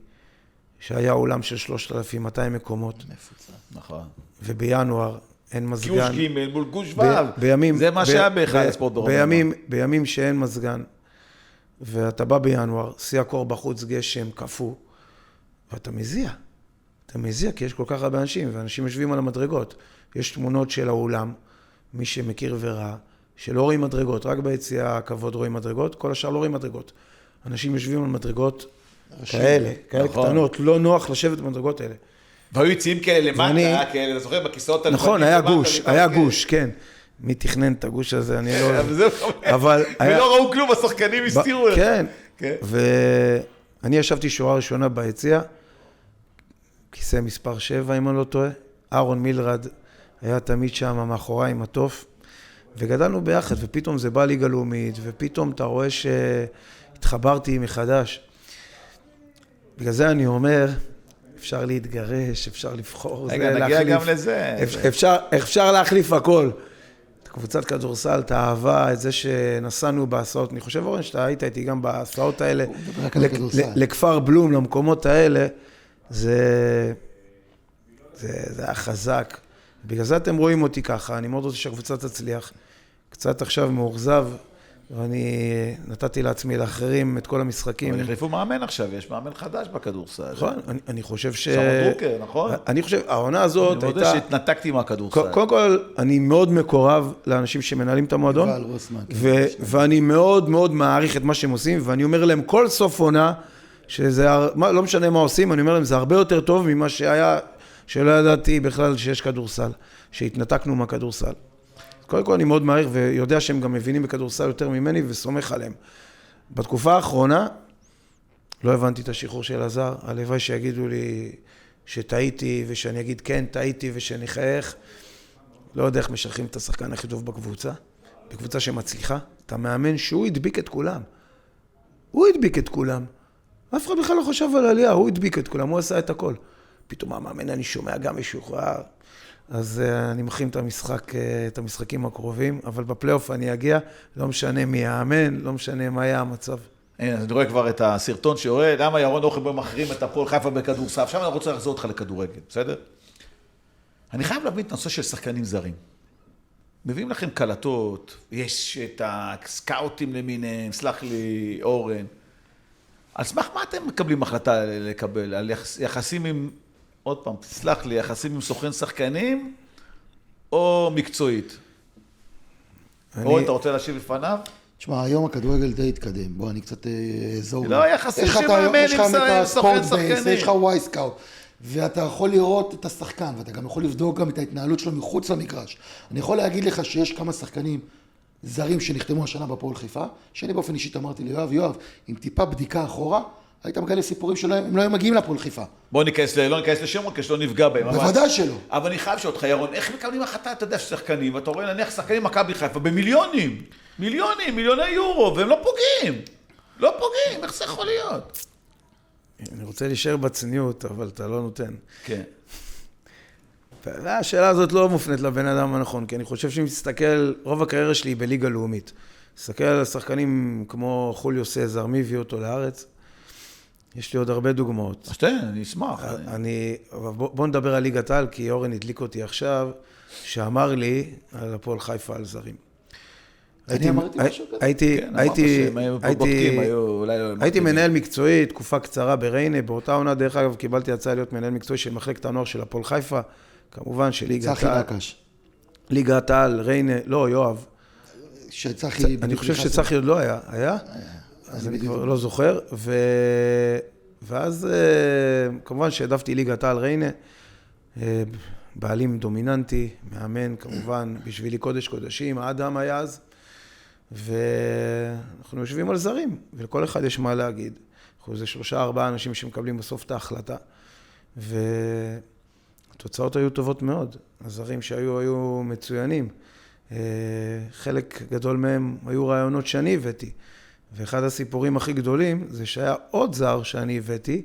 שהיה אולם של 3,200 מקומות. מפוצה, נכון. ובינואר אין מזגן. גוש ג' מול גוש ו', זה מה שהיה בהיכל הספורט ברומניה. בימים שאין מזגן, ואתה בא בינואר, שיא הקור בחוץ, גשם, קפוא, ואתה מזיע. אתה מזיע כי יש כל כך הרבה אנשים, ואנשים יושבים על המדרגות. יש תמונות של האולם, מי שמכיר וראה, שלא רואים מדרגות, רק ביציאה הכבוד רואים מדרגות, כל השאר לא רואים מדרגות. אנשים יושבים על מדרגות כאלה קטנות, לא נוח לשבת במדרגות האלה. והיו יציאים כאלה למטה, כאלה, אתה זוכר, בכיסאות... נכון, היה גוש, כן. מי תכנן את הגוש הזה, אני לא... ולא ראו כלום, השחקנים הסתירו. כן, ואני ישבתי שורה ראשונה ביציאה, כיסא מספר 7, אם אני לא טועה. אהרון מילרד היה תמיד שם מאחוריי עם התוף, וגדלנו ביחד, ופתאום זה בא ליגה לאומית, ופתאום אתה רואה שהתחברתי מחדש. בגלל זה אני אומר, אפשר להתגרש, אפשר לבחור, רגע, נגיע גם לזה. אפשר להחליף הכל. את קבוצת כדורסל, את האהבה, את זה שנסענו בהסעות, אני חושב אורן שאתה היית איתי גם בהסעות האלה, לכפר בלום, למקומות האלה, זה היה חזק. בגלל זה אתם רואים אותי ככה, אני מאוד רוצה שהקבוצה תצליח. קצת עכשיו מאוכזב, ואני נתתי לעצמי לאחרים את כל המשחקים. אבל החליפו מאמן עכשיו, יש מאמן חדש בכדורסל. נכון, אני חושב שרון דרוקר, נכון? אני חושב, העונה הזאת הייתה... אני מודה שהתנתקתי מהכדורסל. קודם כל, אני מאוד מקורב לאנשים שמנהלים את המועדון, ואני מאוד מאוד מעריך את מה שהם עושים, ואני אומר להם כל סוף עונה, שזה, לא משנה מה עושים, אני אומר להם, זה הרבה יותר טוב ממה שהיה, שלא ידעתי בכלל שיש כדורסל, שהתנתקנו מהכדורסל. קודם כל אני מאוד מעריך ויודע שהם גם מבינים בכדורסל יותר ממני וסומך עליהם. בתקופה האחרונה לא הבנתי את השחרור של עזר, הלוואי שיגידו לי שטעיתי ושאני אגיד כן, טעיתי ושאני חייך. לא יודע איך משחררים את השחקן הכי טוב בקבוצה שמצליחה. אתה מאמן שהוא הדביק את כולם. הוא הדביק את כולם. אף אחד בכלל לא חושב על עלייה, הוא הדביק את כולם, הוא עשה את הכל. פתאום המאמן אני שומע גם משוחרר. אז אני מכין את המשחקים הקרובים, אבל בפלייאוף אני אגיע, לא משנה מי יאמן, לא משנה מה היה המצב. הנה, אני רואה כבר את הסרטון שיורד, למה ירון אוכלבוים מחרים את הפועל חיפה בכדורסל, עכשיו אני רוצה לחזור אותך לכדורגל, בסדר? אני חייב להבין את הנושא של שחקנים זרים. מביאים לכם קלטות, יש את הסקאוטים למיניהם, סלח לי, אורן. על סמך מה אתם מקבלים החלטה לקבל? על יחסים עם... עוד פעם, תסלח לי, יחסים עם סוכן שחקנים, או מקצועית? אורן, אתה רוצה להשיב לפניו? תשמע, היום הכדורגל די התקדם. בוא, אני קצת אזור. לא, יחסים שמאמן עם סוכן שחקנים. יש לך וואי סקאוט, ואתה יכול לראות את השחקן, ואתה גם יכול לבדוק גם את ההתנהלות שלו מחוץ למגרש. אני יכול להגיד לך שיש כמה שחקנים זרים שנחתמו השנה בפועל חיפה, שאני באופן אישית אמרתי ליואב, יואב, עם טיפה בדיקה אחורה, היית מגלה סיפורים שלהם, הם לא היו מגיעים לפועל חיפה. בוא לא ניכנס לשמות, כשלא נפגע בהם. בוודאי שלא. אבל אני חייב שאותך, ירון, איך מקבלים החלטה, אתה יודע, ששחקנים, ואתה רואה נניח שחקנים מכבי חיפה במיליונים, מיליוני יורו, והם לא פוגעים, איך זה יכול להיות? אני רוצה להישאר בצניעות, אבל אתה לא נותן. כן. והשאלה הזאת לא מופנית לבן אדם הנכון, כי אני חושב שאם תסתכל, רוב הקריירה שלי היא בליגה לאומית. תסתכל על שחקנים כמו חוליו סזר, מי הביא אותו לארץ? יש לי עוד הרבה דוגמאות. אז תן, אני אשמח. בוא נדבר על ליגת העל, כי אורן הדליק אותי עכשיו, שאמר לי על הפועל חיפה על זרים. אני אמרתי משהו כזה? הייתי מנהל מקצועי, תקופה קצרה בריינה, באותה עונה דרך אגב קיבלתי הצעה להיות מנהל מקצועי של מחלקת הנוער של הפועל חיפה, כמובן שליגת העל. ליגת העל, ריינה, לא, יואב. שצחי... אני חושב שצחי עוד לא היה. היה? אז אני כבר לא זוכר, ואז כמובן שהעדפתי ליגת העל ריינה, בעלים דומיננטי, מאמן כמובן, בשבילי קודש קודשים, האדם היה אז, ואנחנו יושבים על זרים, ולכל אחד יש מה להגיד. אנחנו איזה 3-4 אנשים שמקבלים בסוף את ההחלטה, והתוצאות היו טובות מאוד. הזרים היו מצוינים. חלק גדול מהם היו רעיונות שאני הבאתי, ואחד הסיפורים הכי גדולים זה שהיה עוד זר שאני הבאתי,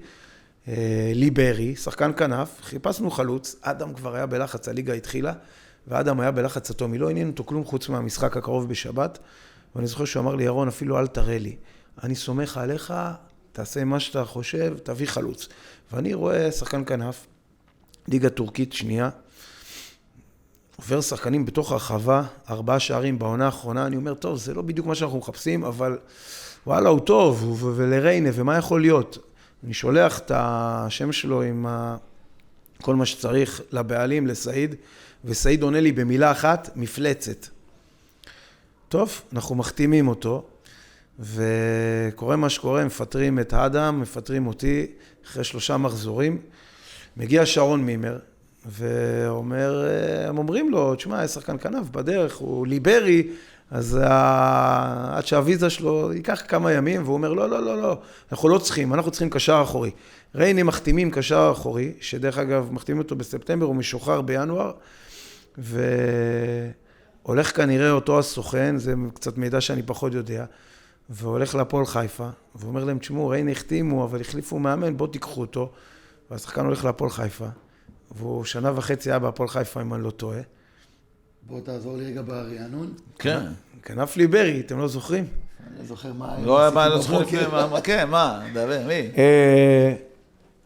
ליברי, שחקן כנף, חיפשנו חלוץ, אדם כבר היה בלחץ, הליגה התחילה, ואדם היה בלחץ אטומי, לא עניין אותו כלום חוץ מהמשחק הקרוב בשבת, ואני זוכר שהוא אמר לי, ירון, אפילו אל תראה לי, אני סומך עליך, תעשה מה שאתה חושב, תביא חלוץ. ואני רואה שחקן כנף, ליגה טורקית שנייה, עובר שחקנים בתוך הרחבה, 4 שערים בעונה האחרונה, אני אומר, טוב, זה לא בדיוק מה שאנחנו מחפשים, אבל וואלה, הוא טוב, ולריינה, ומה יכול להיות? אני שולח את השם שלו עם כל מה שצריך לבעלים, לסעיד, וסעיד עונה לי במילה אחת, מפלצת. טוב, אנחנו מחתימים אותו, וקורה מה שקורה, מפטרים את האדם, מפטרים אותי, אחרי 3 מחזורים, מגיע שרון מימר, ואומר, הם אומרים לו, תשמע, יש שחקן כנף בדרך, הוא ליברי, אז עד שהוויזה שלו ייקח כמה ימים, והוא אומר, לא, לא, לא, לא, אנחנו לא צריכים, אנחנו צריכים קשר אחורי. ריינה מחתימים קשר אחורי, שדרך אגב, מחתימים אותו בספטמבר, הוא משוחרר בינואר, והולך כנראה אותו הסוכן, זה קצת מידע שאני פחות יודע, והולך להפועל חיפה, ואומר להם, תשמעו, ריינה החתימו, אבל החליפו מאמן, בואו תיקחו אותו, והשחקן הולך להפועל חיפה, והוא 1.5 שנה היה בהפועל חיפה, אם אני לא טועה. בוא תעזור לי רגע ברענון. כן. כנף ליברי, אתם לא זוכרים? אני זוכר מה... לא זוכר לפני, כן, מה, דבר, מי?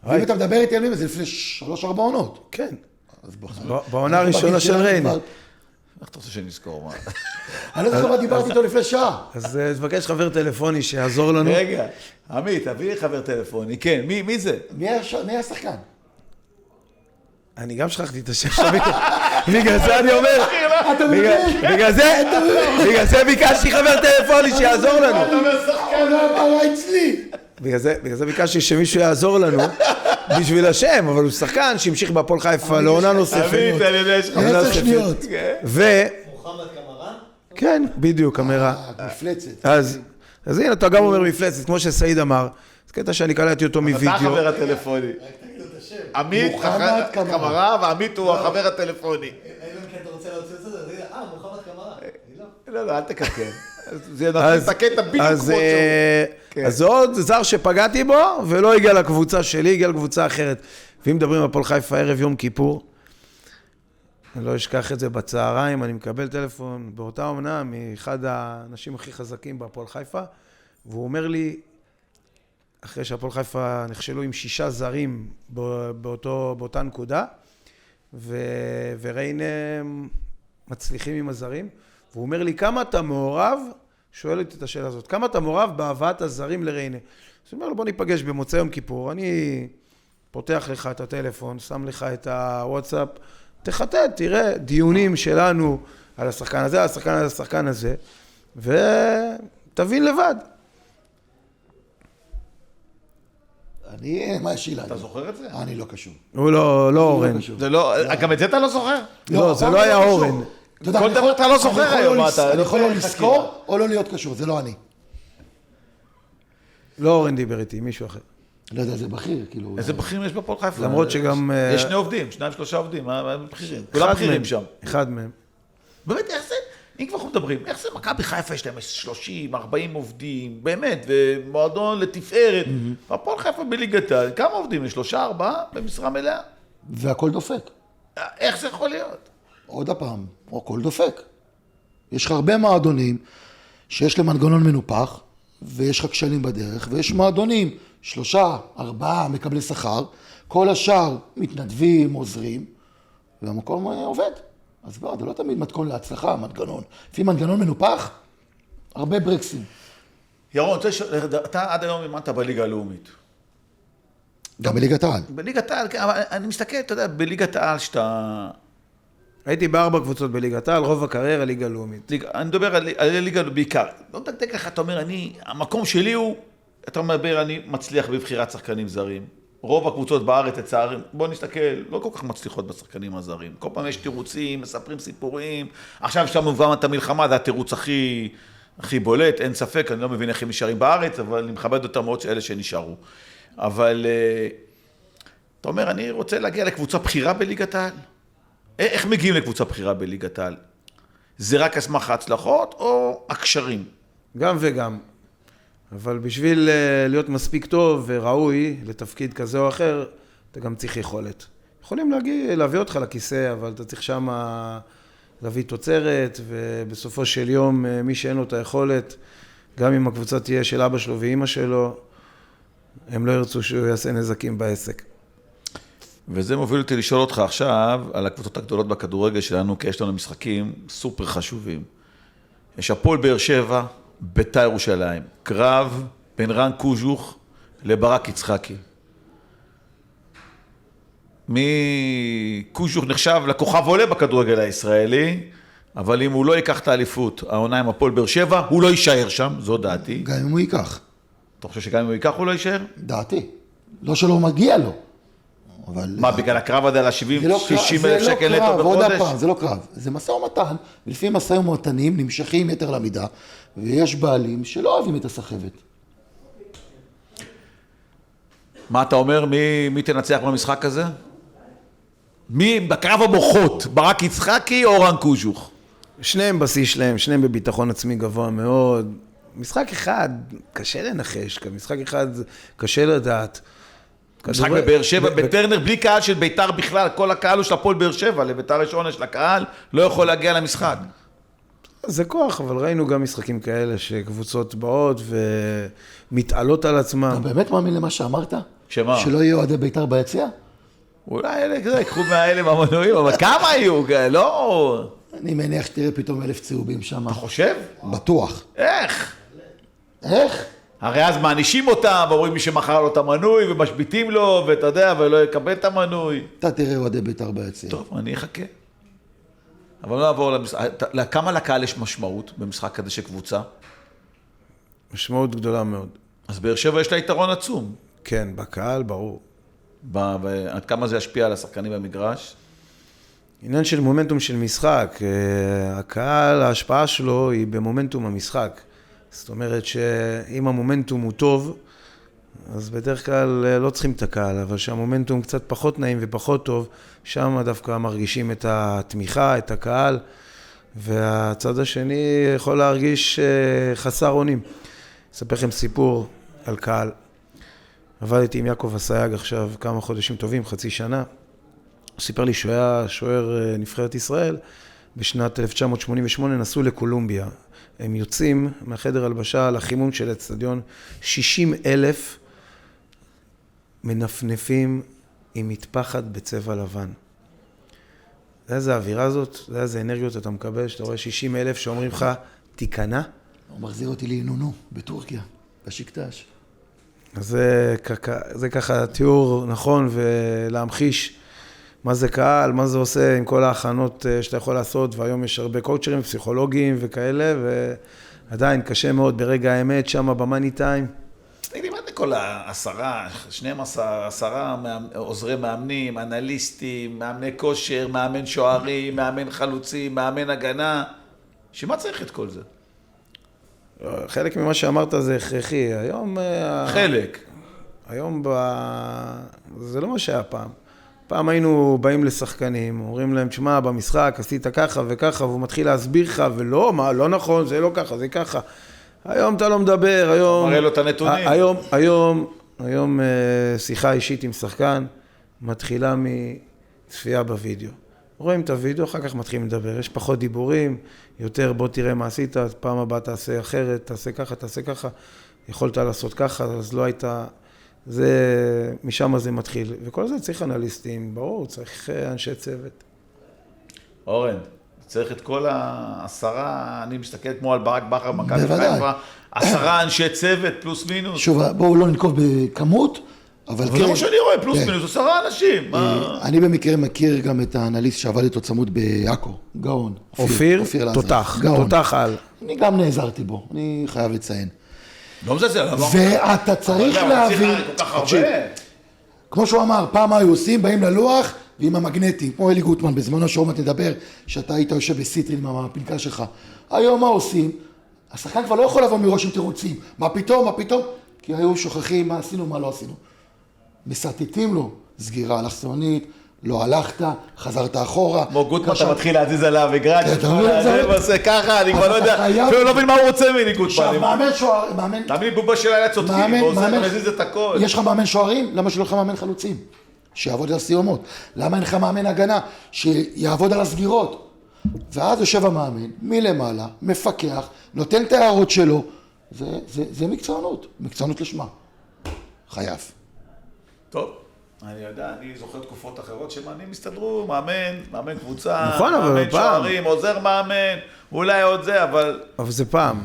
אם אתה מדבר איתי על מי, זה לפני 3-4 עונות. כן. אז בוא. בעונה הראשונה של ריינה. איך אתה רוצה שנזכור, מה? אני לא זוכר מה דיברתי איתו לפני שעה. אז תבקש חבר טלפוני שיעזור לנו. רגע, עמית, תביא לי חבר טלפוני, כן, מי זה? מי השחקן? אני גם שכחתי את השם שלי. בגלל זה אני אומר, אתה מבין? בגלל זה ביקשתי חבר טלפוני שיעזור לנו. אתה אומר שחקן, מה אצלי? בגלל זה ביקשתי שמישהו יעזור לנו בשביל השם, אבל הוא שחקן שהמשיך בהפועל חיפה לעונה נוספת. עמית, אני יודע שיש לך 10 שניות. מוחמד קמרה? כן, בדיוק, אמירה. מפלצת. אז הנה, אתה גם אומר מפלצת, כמו שסעיד אמר. זה קטע שאני קלטתי אותו מווידאו. אתה החבר הטלפוני. רק תגידו את השם. עמית, מוחמד קמרה, ועמית הוא החבר הטלפוני. אם אתה רוצה להוציא את זה, תגיד, מוחמד קמרה. אני לא. לא, אל תקטן. זה נתחיל את הקטע בדיוק כמו שהוא. אז עוד זר שפגעתי בו, ולא הגיע לקבוצה שלי, הגיע לקבוצה אחרת. ואם מדברים על הפועל חיפה ערב יום כיפור, אני לא אשכח את זה בצהריים, אני מקבל טלפון באותה עונה מאחד האנשים הכי חזקים בהפועל חיפה, והוא אומר לי, אחרי שהפועל חיפה נכשלו עם 6 זרים באותה נקודה, וריינה מצליחים עם הזרים, והוא אומר לי, כמה אתה מעורב, שואל את השאלה הזאת, כמה אתה מעורב בהבאת הזרים לריינה? אז הוא אומר לו, בוא ניפגש במוצא יום כיפור, אני פותח לך את הטלפון, שם לך את הוואטסאפ, תחטט, תראה, דיונים שלנו על השחקן הזה, על השחקן הזה, על השחקן הזה, ותבין לבד. מה יש לי להגיד? אתה זוכר את זה? אני לא קשור. הוא לא אורן. זה לא, גם את זה אתה לא זוכר? לא, זה לא היה אורן. כל דבר אתה לא זוכר היום, אני יכול לא לזכור או לא להיות קשור, זה לא אני. לא אורן דיבר איתי, מישהו אחר. לא יודע, זה בכיר, כאילו... איזה בכירים יש בפועל חיפה? למרות שגם... יש 2 עובדים, 2-3 עובדים, מה בכירים? כולם בכירים שם. אחד מהם. באמת, איך זה? אם כבר אנחנו מדברים, איך זה מכבי חיפה יש להם 30, 40 עובדים, באמת, ומועדון לתפארת. הפועל חיפה בליגת העל, כמה עובדים? 3-4 במשרה מלאה? והכל דופק. איך זה יכול להיות? עוד הפעם, הכל דופק. יש לך הרבה מועדונים שיש להם מנגנון מנופח, ויש לך כשלים בדרך, ויש מועדונים, 3, 4 מקבלי שכר, כל השאר מתנדבים, עוזרים, והמקום עובד. אז בוא, זה לא תמיד מתכון להצלחה, מנגנון. לפי מנגנון מנופח, הרבה ברקסים. ירון, אתה עד היום אימנת בליגה הלאומית. גם בליגת העל. בליגת העל, אבל אני מסתכל, אתה יודע, בליגת העל שאתה... הייתי ב4 קבוצות בליגת העל, רוב הקריירה ליגה לאומית. אני מדבר על ליגה בעיקר. לא מדקדק לך, אתה אומר, המקום שלי הוא, אתה אומר, אני מצליח בבחירת שחקנים זרים. רוב הקבוצות בארץ, לצערי, בוא נסתכל, לא כל כך מצליחות בשחקנים הזרים. כל פעם יש תירוצים, מספרים סיפורים. עכשיו יש לנו גם את המלחמה, זה התירוץ הכי בולט, אין ספק, אני לא מבין איך הם נשארים בארץ, אבל אני מכבד אותם מאוד אלה שנשארו. אבל אתה אומר, אני רוצה להגיע לקבוצה בחירה בליגת העל. איך מגיעים לקבוצה בחירה בליגת העל? זה רק הסמך ההצלחות או הקשרים? גם וגם. אבל בשביל להיות מספיק טוב וראוי לתפקיד כזה או אחר, אתה גם צריך יכולת. יכולים להביא אותך לכיסא, אבל אתה צריך שם להביא תוצרת, ובסופו של יום מי שאין לו את היכולת, גם אם הקבוצה תהיה של אבא שלו ואמא שלו, הם לא ירצו שהוא יעשה נזקים בעסק. וזה מוביל אותי לשאול אותך עכשיו על הקבוצות הגדולות בכדורגל שלנו, כי יש לנו משחקים סופר חשובים. יש הפועל באר שבע, בית"ר ירושלים, קרב בין רן קוז'וך לברק יצחקי. קוז'וך נחשב לכוכב עולה בכדורגל הישראלי, אבל אם הוא לא ייקח את האליפות, העונה עם הפועל באר שבע, הוא לא יישאר שם, זו דעתי. גם אם הוא ייקח. אתה חושב שגם אם הוא ייקח הוא לא יישאר? דעתי. לא שלא מגיע לו. אבל... מה, בגלל הקרב הזה על ה-70-60 אלף שקל נטו בחודש? ועוד הפעם, זה לא קרב. זה משא ומתן, ולפי משא ומתנים נמשכים יתר למידה, ויש בעלים שלא אוהבים את הסחבת. מה אתה אומר? מי תנצח במשחק הזה? מי בקרב המוחות? ברק יצחקי או רן קוז'וך? שניהם בשיא שלהם, שניהם בביטחון עצמי גבוה מאוד. משחק אחד קשה לנחש, משחק אחד קשה לדעת. משחק בבאר שבע, בטרנר, בלי קהל של בית"ר בכלל, כל הקהל הוא של הפועל באר שבע, לבית"ר יש עונש לקהל, לא יכול להגיע למשחק. זה כוח, אבל ראינו גם משחקים כאלה שקבוצות באות ומתעלות על עצמם. אתה באמת מאמין למה שאמרת? שמה? שלא יהיו אוהדי בית"ר ביציע? אולי אלה כזה, יקחו מהאלה מהמנועים, אבל כמה היו? לא... אני מניח שתראה פתאום 1,000 צהובים שם. אתה חושב? בטוח. איך? איך? הרי אז מענישים אותם, ואומרים מי שמכר לו את המנוי, ומשביתים לו, ואתה יודע, ולא יקבל את המנוי. אתה תראה אוהדי בית"ר ביציע. טוב, אני אחכה. אבל לא נעבור למשחק. כמה לקהל יש משמעות במשחק כזה של קבוצה? משמעות גדולה מאוד. אז באר שבע יש לה יתרון עצום. כן, בקהל, ברור. עד כמה זה ישפיע על השחקנים במגרש? עניין של מומנטום של משחק. הקהל, ההשפעה שלו היא במומנטום המשחק. זאת אומרת שאם המומנטום הוא טוב, אז בדרך כלל לא צריכים את הקהל, אבל שהמומנטום קצת פחות נעים ופחות טוב, שם דווקא מרגישים את התמיכה, את הקהל, והצד השני יכול להרגיש חסר אונים. אספר לכם סיפור על קהל. עבדתי עם יעקב אסייג עכשיו כמה חודשים טובים, חצי שנה. הוא סיפר לי שהוא היה שוער נבחרת ישראל, בשנת 1988 נסעו לקולומביה. הם יוצאים מהחדר הלבשה לחימום של האצטדיון, 60,000 מנפנפים עם מטפחת בצבע לבן. זה איזה האווירה הזאת, זה איזה אנרגיות אתה מקבל, שאתה רואה 60,000 שאומרים לך, תיכנע. הוא מחזיר אותי לאינונו, בטורקיה, בשקטש. אז זה ככה תיאור נכון ולהמחיש מה זה קהל, מה זה עושה עם כל ההכנות שאתה יכול לעשות, והיום יש הרבה קואוצ'רים, פסיכולוגים וכאלה, ועדיין קשה מאוד ברגע האמת, שם במאני טיים. תגידי, מה זה כל 10 עוזרי מאמנים, אנליסטים, מאמני כושר, מאמן שוערים, מאמן חלוצים, מאמן הגנה? שמה צריך את כל זה? חלק ממה שאמרת זה הכרחי. היום... חלק. היום זה לא מה שהיה פעם. פעם היינו באים לשחקנים, אומרים להם, תשמע, במשחק עשית ככה וככה, והוא מתחיל להסביר לך, ולא, מה, לא נכון, זה לא ככה, זה ככה. היום אתה לא מדבר, היום... מראה לו את הנתונים. היום שיחה אישית עם שחקן, מתחילה מצפייה בווידאו. רואים את הווידאו, אחר כך מתחילים לדבר. יש פחות דיבורים, יותר בוא תראה מה עשית, פעם הבאה תעשה אחרת, תעשה ככה. יכולת לעשות ככה, אז לא הייתה... משם זה מתחיל. וכל זה צריך אנליסטים, ברור, צריך אנשי צוות. אורן, צריך את כל 10, אני מסתכל כמו על ברק בכר, מכבי חיפה, 10 אנשי צוות פלוס מינוס. שוב, בואו לא ננקוב בכמות, אבל אבל זה מה שאני רואה, פלוס מינוס 10 אנשים. אני במקרה מכיר גם את האנליסט שעבד איתו צמוד בעכו, גאון. אופיר, לעזר. תותח, גאון. תותח על. אני גם נעזרתי בו, אני חייב לציין. לא מזלזל, אבל... ואתה צריך להבין, כל כך תקשיב, הרבה. כמו שהוא אמר, פעם היו עושים, באים ללוח ועם המגנטים, כמו אלי גוטמן, בזמנו שעוד מעט נדבר, שאתה היית יושב בסיטרין עם הפנקה שלך. היום מה עושים? השחקן כבר לא יכול לבוא מראש עם תירוצים. מה פתאום? כי היו שוכחים מה עשינו, מה לא עשינו. מסרטטים לו, סגירה אלכסונית, לא הלכת, חזרת אחורה. כמו גוטמן, אתה מתחיל להזיז עליו, וגרנד, אתה מבין, זה עושה ככה, אני כבר לא יודע, חייב- אפילו לא מבין מה הוא רוצה ממני, גוטמן. עכשיו, מאמן שוער, מאמן... תמיד בובה של היה צודקים, ועושה, מזיז את הכל. יש לך מאמן שוערים? למה שלא לך מאמן חלוצים? שיעבוד על הסיומות. למה אין לך מאמן הגנה? שיעבוד על הסגירות. ואז יושב המאמן, מלמעלה, מפקח, נותן את ההערות שלו. זה מקצוענות, מקצוענות לשמה. חייב. טוב, אני יודע, אני זוכר תקופות אחרות שמאמנים הסתדרו, מאמן קבוצה, נכון, אבל מאמן פעם. שוערים, עוזר מאמן, אולי עוד זה, אבל... אבל זה פעם.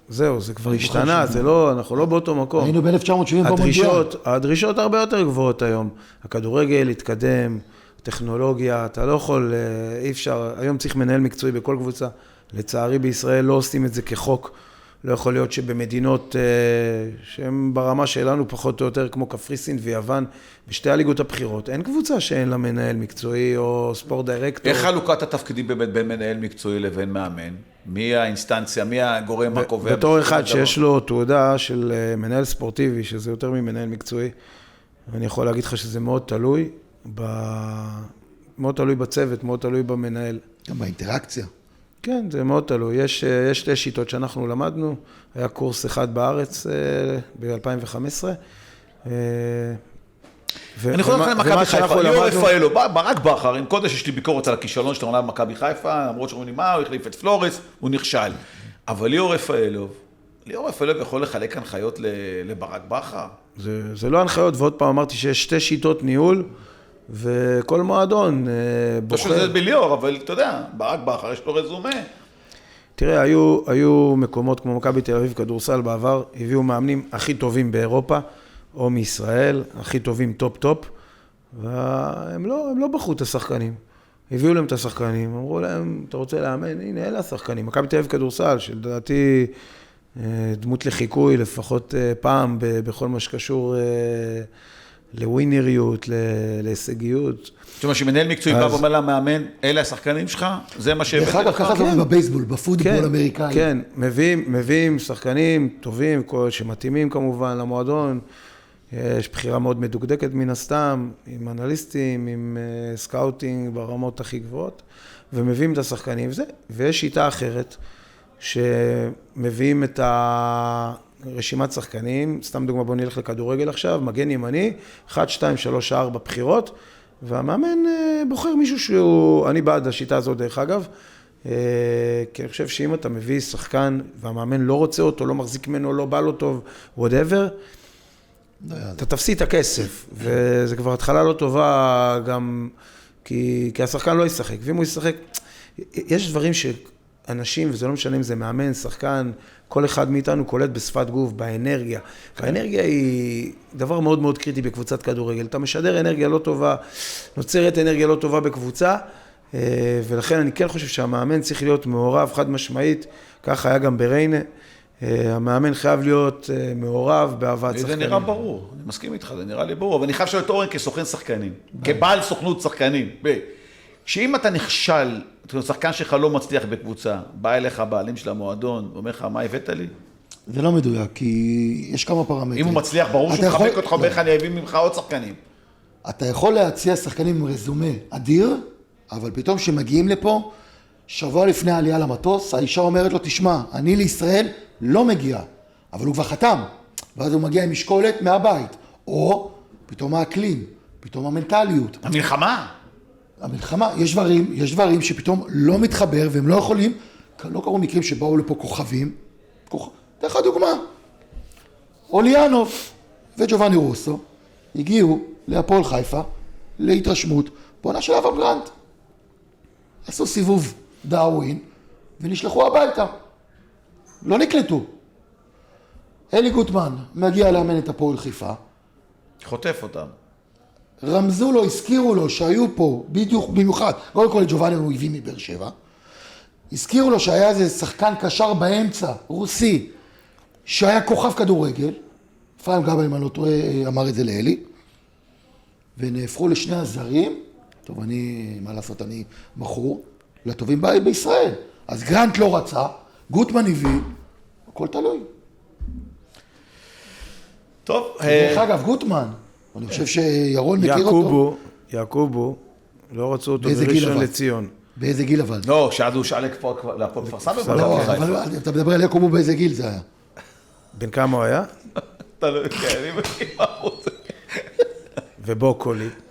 זהו, זה כבר השתנה, זה לא, אנחנו לא באותו מקום. היינו ב-1970 במונדיאל. הדרישות הרבה יותר גבוהות היום. הכדורגל התקדם, טכנולוגיה, אתה לא יכול, אי אפשר, היום צריך מנהל מקצועי בכל קבוצה. לצערי בישראל לא עושים את זה כחוק. לא יכול להיות שבמדינות שהן ברמה שלנו פחות או יותר כמו קפריסין ויוון, בשתי הליגות הבחירות, אין קבוצה שאין לה מנהל מקצועי או ספורט דירקטור. איך חלוקת התפקידים באמת בין מנהל מקצועי לבין מאמן? מי האינסטנציה, מי הגורם הקובע? בתור אחד שיש לו תעודה של מנהל ספורטיבי, שזה יותר ממנהל מקצועי, אני יכול להגיד לך שזה מאוד תלוי, מאוד תלוי בצוות, מאוד תלוי במנהל. גם באינטראקציה. כן, זה מאוד תלוי. יש שתי שיטות שאנחנו למדנו, היה קורס אחד בארץ ב-2015. אני יכול לומר למכבי חיפה, ליאור רפאלו, ברק בכר, עם קודש יש לי ביקורת על הכישלון שאתה אומר במכבי חיפה, למרות שאומרים לי מה, הוא החליף את פלורס, הוא נכשל. אבל ליאור רפאלו יכול לחלק הנחיות לברק בכר? זה לא הנחיות, ועוד פעם אמרתי שיש שתי שיטות ניהול, וכל מועדון בוחר. לא שזה בליאור, אבל אתה יודע, ברק בכר יש לו רזומה. תראה, היו מקומות כמו מכבי תל אביב כדורסל בעבר, הביאו מאמנים הכי טובים באירופה, או מישראל, הכי טובים טופ, והם לא בחרו את השחקנים. הביאו להם את השחקנים, אמרו להם, אתה רוצה לאמן? הנה, אלה השחקנים. מכבי תל אביב כדורסל, שלדעתי דמות לחיקוי, לפחות פעם, בכל מה שקשור לווינריות, להישגיות. זאת אומרת, שמנהל מקצועי בא ואומר למאמן, אלה השחקנים שלך? זה מה שהבאתי לך? דרך אגב, ככה זה בבייסבול, בפוטבול אמריקאי. כן, מביאים שחקנים טובים, שמתאימים כמובן למועדון. יש בחירה מאוד מדוקדקת מן הסתם, עם אנליסטים, עם סקאוטינג ברמות הכי גבוהות, ומביאים את השחקנים וזה. ויש שיטה אחרת, שמביאים את רשימת שחקנים, סתם דוגמה, בוא נלך לכדורגל עכשיו, מגן ימני, 1, 2, 3, 4 בחירות, והמאמן בוחר מישהו שהוא, אני בעד השיטה הזאת דרך אגב, כי אני חושב שאם אתה מביא שחקן, והמאמן לא רוצה אותו, לא מחזיק ממנו, לא בא לו טוב, whatever, אתה תפסיד את הכסף, וזה כבר התחלה לא טובה גם, כי השחקן לא ישחק, ואם הוא ישחק, יש דברים שאנשים, וזה לא משנה אם זה מאמן, שחקן, כל אחד מאיתנו קולט בשפת גוף, באנרגיה. האנרגיה היא דבר מאוד מאוד קריטי בקבוצת כדורגל. אתה משדר אנרגיה לא טובה, נוצרת אנרגיה לא טובה בקבוצה, ולכן אני כן חושב שהמאמן צריך להיות מעורב, חד משמעית, ככה היה גם בריינה. המאמן חייב להיות מעורב בהבאת שחקנים. זה נראה ברור, אני מסכים איתך, זה נראה לי ברור, אבל אני חייב לשאול את אורן כסוכן שחקנים, כבעל סוכנות שחקנים. שאם אתה נכשל, שחקן שלך לא מצליח בקבוצה, בא אליך הבעלים של המועדון, ואומר לך, מה הבאת לי? זה לא מדויק, כי יש כמה פרמטרים. אם הוא מצליח, ברור שהוא מחבק אותך, אומר לך, אני אביא ממך עוד שחקנים. אתה יכול להציע שחקנים עם רזומה אדיר, אבל פתאום שמגיעים לפה, שבוע לפני העלייה למטוס, האישה אומרת לו, תשמע, אני לישראל לא מגיע, אבל הוא כבר חתם, ואז הוא מגיע עם משקולת מהבית, או פתאום האקלים, פתאום המנטליות. המלחמה, יש דברים שפתאום לא מתחבר והם לא יכולים, לא קראו מקרים שבאו לפה כוכבים, דרך הדוגמה, אוליאנוב וג'ובאני רוסו הגיעו להפועל חיפה להתרשמות, בעונה של אברהם גרנט. עשו סיבוב דאווין ונשלחו הביתה. לא נקלטו. אלי גוטמן מגיע לאמן את הפועל חיפה, חוטף אותם. רמזו לו, הזכירו לו שהיו פה, בדיוק, במיוחד, קודם כל ג'ובאני הוא הביא מבאר שבע, הזכירו לו שהיה איזה שחקן קשר באמצע, רוסי, שהיה כוכב כדורגל, אפרים גבאי, אם אני לא טועה, אמר את זה לאלי, ונהפכו לשני הזרים, טוב, מה לעשות, אני בחור, לטובים בישראל. אז גרנט לא רצה, גוטמן הביא, הכל תלוי. טוב. דרך אגב, גוטמן, אני חושב שירון מכיר אותו. יעקובו, לא רצו אותו באיזה גיל בראשון אבל? לציון. באיזה גיל אבל? לא, שעד הוא שאל להפועל כפר סבא. לא, אבל אתה מדבר על יעקובו באיזה גיל זה היה. בן כמה הוא היה? אתה לא יודע, אני מבין מה הוא רוצה.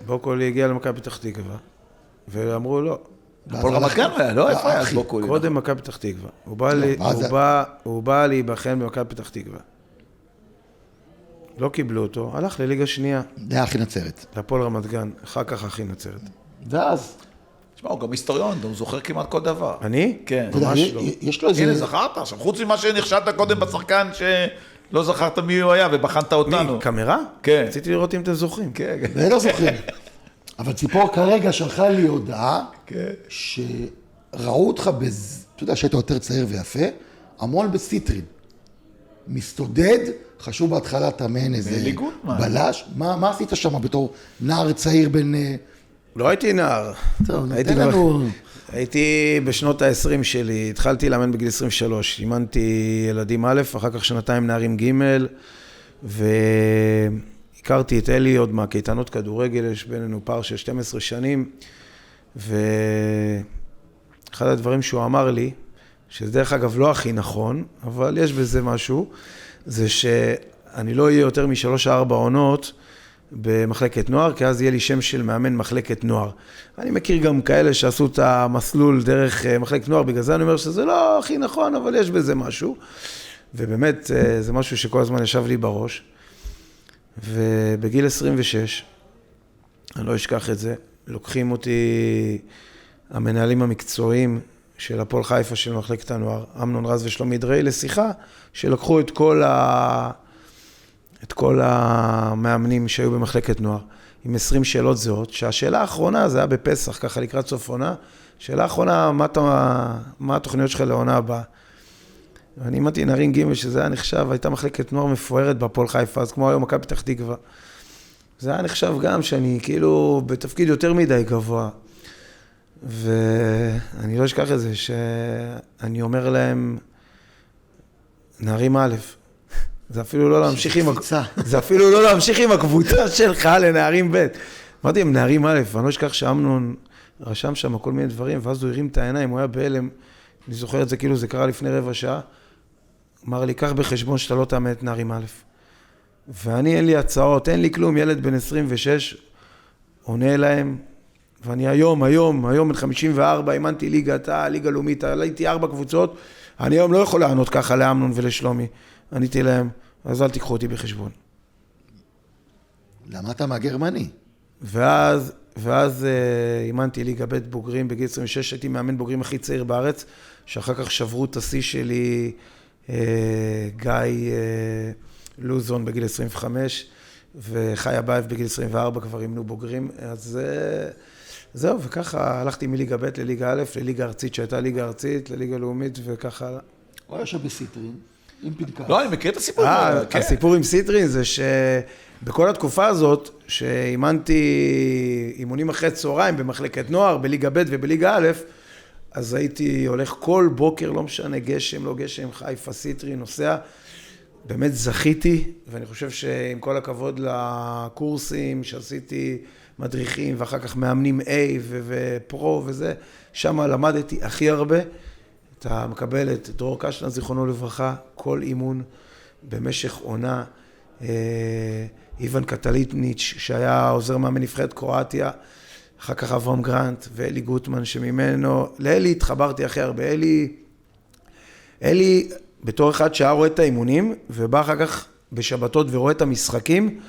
בוקולי הגיע למכבי פתח תקווה, ואמרו לא. הפועל רמת גן היה, לא? איפה היה אז בוקולי? קודם מכבי פתח תקווה. הוא בא להיבחן במכבי פתח תקווה. לא קיבלו אותו, הלך לליגה שנייה. זה היה הכי נצרת. להפועל רמת גן, אחר כך הכי נצרת. ואז, תשמע, הוא גם היסטוריון, הוא זוכר כמעט כל דבר. אני? כן. אתה יודע, ממש לא. יש לו איזה... הנה, זכרת עכשיו, חוץ ממה שנכשלת קודם בשחקן שלא זכרת מי הוא היה ובחנת אותנו. מי? קמרה? כן. רציתי לראות אם אתם זוכרים. כן, כן. ואין לא זוכרים. אבל ציפור כרגע שלחה לי הודעה, כן. שראו אותך, אתה יודע שהיית יותר צעיר ויפה, המון בסיטרין. מסתודד, חשוב בהתחלה תאמן איזה אלי גוטמן. בלש. מה עשית שם בתור נער צעיר בין... לא הייתי נער. טוב, הייתי נתן לנו... הייתי בשנות ה-20 שלי, התחלתי לאמן בגיל 23, אימנתי ילדים א', אחר כך שנתיים נערים ג', והכרתי את אלי עוד מהקייטנות כדורגל, יש בינינו פער של 12 שנים, ואחד הדברים שהוא אמר לי, שזה דרך אגב לא הכי נכון, אבל יש בזה משהו, זה שאני לא אהיה יותר מ3-4 עונות, במחלקת נוער, כי אז יהיה לי שם של מאמן מחלקת נוער. אני מכיר גם כאלה שעשו את המסלול דרך מחלקת נוער, בגלל זה אני אומר שזה לא הכי נכון, אבל יש בזה משהו. ובאמת, זה משהו שכל הזמן ישב לי בראש. ובגיל 26, אני לא אשכח את זה, לוקחים אותי המנהלים המקצועיים של הפועל חיפה של מחלקת הנוער, אמנון רז ושלומי דרי, לשיחה, שלקחו את כל המאמנים שהיו במחלקת נוער, עם 20 שאלות זהות, שהשאלה האחרונה, זה היה בפסח, ככה לקראת סוף עונה, שאלה האחרונה, מה התוכניות שלך לעונה הבאה? ואני אמרתי, נערים ג' שזה היה נחשב, הייתה מחלקת נוער מפוארת בהפועל חיפה, אז כמו היום מכבי פתח תקווה. זה היה נחשב גם שאני כאילו בתפקיד יותר מדי גבוה, ואני לא אשכח את זה, שאני אומר להם, נערים א', זה אפילו לא להמשיך עם הקבוצה שלך לנערים ב'. אמרתי, הם נערים א', ואני לא אשכח שאמנון רשם שם כל מיני דברים, ואז הוא הרים את העיניים, הוא היה בהלם, אני זוכר את זה כאילו זה קרה לפני רבע שעה, אמר לי, קח בחשבון שאתה לא תאמן את נערים א'. ואני אין לי הצעות, אין לי כלום, ילד בן 26, עונה להם, ואני היום בן 54, אימנתי ליגה לאומית, עליתי 4 קבוצות, אני היום לא יכול לענות ככה לאמנון ולשלומי. עניתי להם, אז אל תיקחו אותי בחשבון. למה אתה מהגרמני? ואז אימנתי ליגה ב' בוגרים בגיל 26, הייתי מאמן בוגרים הכי צעיר בארץ, שאחר כך שברו את השיא שלי, גיא לוזון בגיל 25, וחי אבייב בגיל 24 כבר אימנו בוגרים, אז זהו, וככה הלכתי מליגה ב' לליגה א', לליגה ארצית שהייתה ליגה ארצית, לליגה לאומית וככה. הוא היה שם בסיטרין, עם פנקס. לא, אני מכיר את הסיפור. הסיפור עם סיטרין זה שבכל התקופה הזאת, שאימנתי אימונים אחרי צהריים במחלקת נוער, בליגה ב' ובליגה א', אז הייתי הולך כל בוקר, לא משנה, גשם, לא גשם, חיפה, סיטרין, נוסע. באמת זכיתי, ואני חושב שעם כל הכבוד לקורסים שעשיתי מדריכים, ואחר כך מאמנים A ופרו וזה, שם למדתי הכי הרבה. אתה מקבל את דרור קשטן, זיכרונו לברכה, כל אימון במשך עונה. איוון קטליטניץ' שהיה עוזר מאמן נבחרת קרואטיה, אחר כך אברהם גרנט ואלי גוטמן שממנו, לאלי התחברתי הכי הרבה. אלי בתור אחד שהיה רואה את האימונים, ובא אחר כך בשבתות ורואה את המשחקים,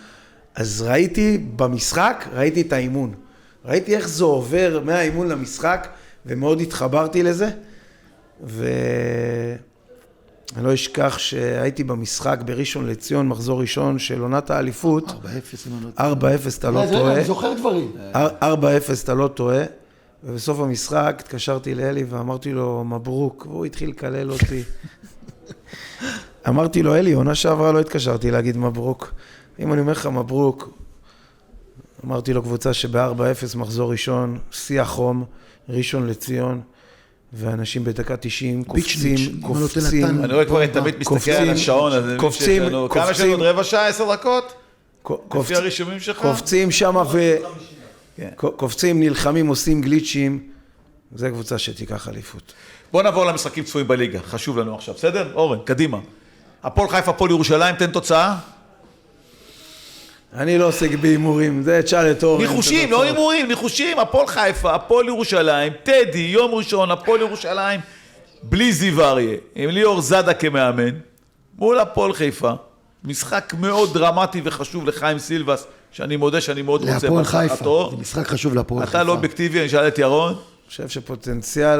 אז ראיתי במשחק, ראיתי את האימון. ראיתי איך זה עובר מהאימון למשחק, ומאוד התחברתי לזה. אני לא אשכח שהייתי במשחק בראשון לציון, מחזור ראשון של עונת האליפות. 4-0, אם אני לא 4-0, אתה לא טועה. אני זוכר דברים. 4-0, אתה לא טועה. ובסוף המשחק התקשרתי לאלי ואמרתי לו, מברוק, והוא התחיל לקלל אותי. אמרתי לו, אלי, עונה שעברה לא התקשרתי להגיד מברוק. אם אני אומר לך מברוק, אמרתי לו קבוצה שב-4-0 מחזור ראשון, שיא החום, ראשון לציון, ואנשים בדקה 90 קופצים. אני רואה כבר תמיד מסתכל על השעון, קופצים. כמה יש לנו עוד רבע שעה, 10 דקות? לפי הרישומים שלך? קופצים שם קופצים, נלחמים, עושים גליצ'ים. זו קבוצה שתיקח אליפות. בוא נעבור למשחקים צפויים בליגה, חשוב לנו עכשיו, בסדר? אורן, קדימה. הפועל חיפה, הפועל ירושלים, תן תוצאה. אני לא עוסק בהימורים, זה תשאל את אורן. ניחושים, לא הימורים, ניחושים. הפועל חיפה, הפועל ירושלים, טדי, יום ראשון, הפועל ירושלים, בלי זיו אריה, עם ליאור זאדה כמאמן, מול הפועל חיפה. משחק מאוד דרמטי וחשוב לחיים סילבס, שאני מודה שאני מאוד רוצה. להפועל חיפה, זה משחק חשוב להפועל חיפה. אתה לא אובייקטיבי, אני שאל את ירון. אני חושב שפוטנציאל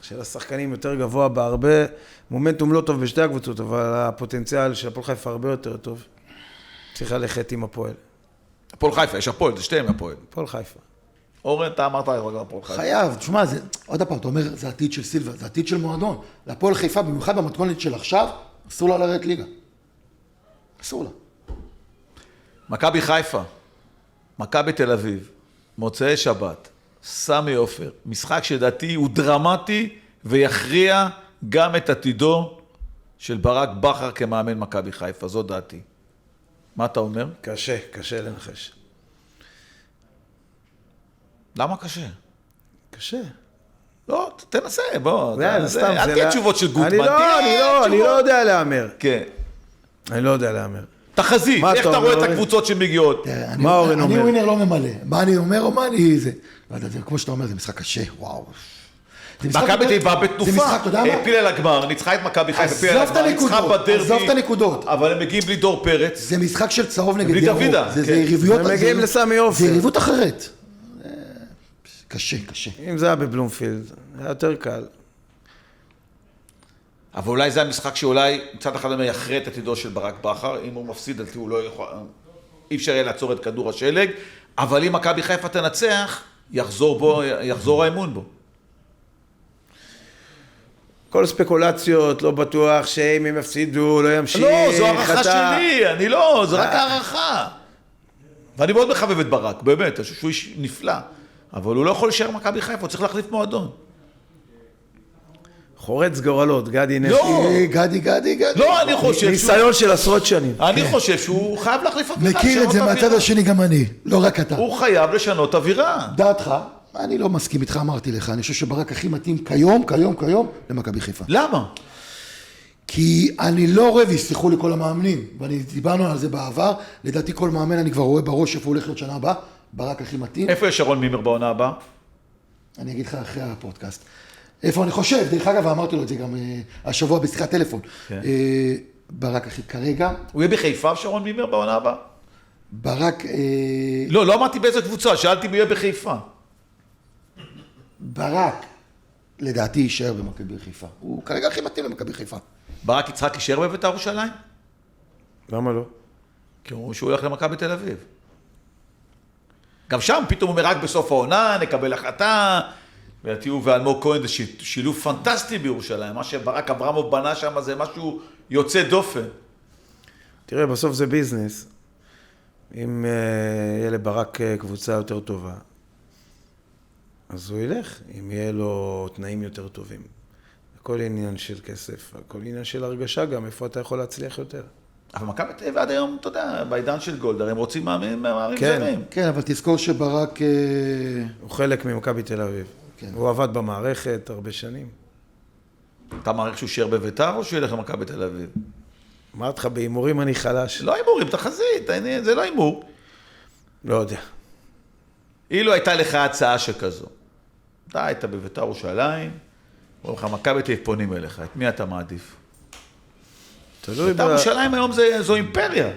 של השחקנים יותר גבוה בהרבה, מומנטום לא טוב בשתי הקבוצות, אבל הפוטנציאל של הפועל חיפה הרבה יותר טוב. צריך ללכת עם הפועל. הפועל חיפה, יש הפועל, זה שתיהם הפועל. הפועל חיפה. אורן, אתה אמרת גם הפועל חיפה. חייב, תשמע, עוד הפעם, אתה אומר, זה עתיד של סילבה, זה עתיד של מועדון. להפועל חיפה, במיוחד במתכונת של עכשיו, אסור לה לרדת ליגה. אסור לה. מכבי חיפה, מכבי תל אביב, מוצאי שבת, סמי עופר, משחק שדעתי הוא דרמטי ויכריע גם את עתידו של ברק בכר כמאמן מכבי חיפה, זו דעתי. מה אתה אומר? קשה לנחש. למה קשה? קשה. לא, תנסה, בוא. זה סתם, אל תהיה תשובות של גוטמן. אני לא יודע להאמר. כן. אני לא יודע להאמר. תחזית, איך אתה רואה את הקבוצות שמגיעות? מה אורן אומר? אני ווינר לא ממלא. מה אני אומר או מה אני זה? כמו שאתה אומר, זה משחק קשה, וואו. מכבי תיבה בתנופה, העפילה לגמר, ניצחה את מכבי חיפה, העפילה לגמר, ניצחה בדרבי, עזוב את הנקודות. אבל הם מגיעים בלי דור פרץ. זה משחק של צהוב נגד בלי ירוק. דוידה, זה כן. יריבויות. הם מגיעים לסמי עופר. זה יריבות אחרת. קשה. אם זה היה בבלומפילד, היה יותר קל. אבל אולי זה המשחק שאולי מצד אחד יכריע את עתידו של ברק בכר, אם הוא מפסיד, הוא לא יכול, אי אפשר יהיה לעצור את כדור השלג, אבל אם מכבי חיפה תנצח, יחזור האמון בו. כל ספקולציות, לא בטוח שאם הם יפסידו, לא ימשיך. לא, זו הערכה שלי, זה רק הערכה. ואני מאוד מחבב את ברק, באמת, שהוא איש נפלא, אבל הוא לא יכול להישאר מכבי חיפה, הוא צריך להחליף מועדון. חורץ גורלות, גדי נפי. לא. גדי. לא, אני חושב שהוא... ניסיון של עשרות שנים. אני חושב שהוא חייב להחליף אווירה. מכיר את זה מהצד השני גם אני, לא רק אתה. הוא חייב לשנות אווירה. דעתך, אני לא מסכים איתך, אמרתי לך, אני חושב שברק הכי מתאים כיום למכבי חיפה. למה? כי אני לא רואה, ויסלחו לכל המאמנים, דיברנו על זה בעבר, לדעתי כל מאמן אני כבר רואה בראש איפה הוא הולך להיות שנה הבאה, ברק הכי מתאים. איפה יש שרון מימר בעונה הבאה? אני אגיד לך אחרי הפודקאסט. איפה אני חושב, דרך אגב, ואמרתי לו את זה גם השבוע בשיחת טלפון. ברק הכי כרגע. הוא יהיה בחיפה שרון מימר בעונה הבאה? ברק... לא אמרתי באיזה קבוצה, שאלתי מי יהיה בחיפה. ברק, לדעתי, יישאר במכבי חיפה. הוא כרגע הכי מתאים למכבי חיפה. ברק יצחק יישאר בבית"ר ירושלים? למה לא? כי הוא שהוא הולך למכבי תל אביב. גם שם פתאום הוא אומר רק בסוף העונה, נקבל החלטה, ולתיהו ואלמוג כהן זה שילוב פנטסטי בירושלים. מה שברק אברמוב בנה שם זה משהו יוצא דופן. תראה, בסוף זה ביזנס. אם יהיה לברק קבוצה יותר טובה, אז הוא ילך, אם יהיה לו תנאים יותר טובים. הכל עניין של כסף, הכל עניין של הרגשה גם, איפה אתה יכול להצליח יותר. אבל מכבי תל אביב עד היום, אתה יודע, בעידן של גולדהר, הם רוצים מאמנים כן. זרים. כן, אבל תזכור שברק... הוא חלק ממכבי תל אביב. כן. הוא עבד במערכת הרבה שנים. אתה מעריך שהוא יישאר בבית"ר או שהוא ילך למכבי תל אביב? אמרתי לך, בהימורים אני חלש. לא הימורים, תחזית, זה לא הימור. לא יודע. אילו הייתה לך הצעה שכזו, אתה היית בבית"ר ירושלים, או לך מכבי תל אביב פונים אליך, את מי אתה מעדיף? תלוי בית"ר ירושלים היום זו אימפריה.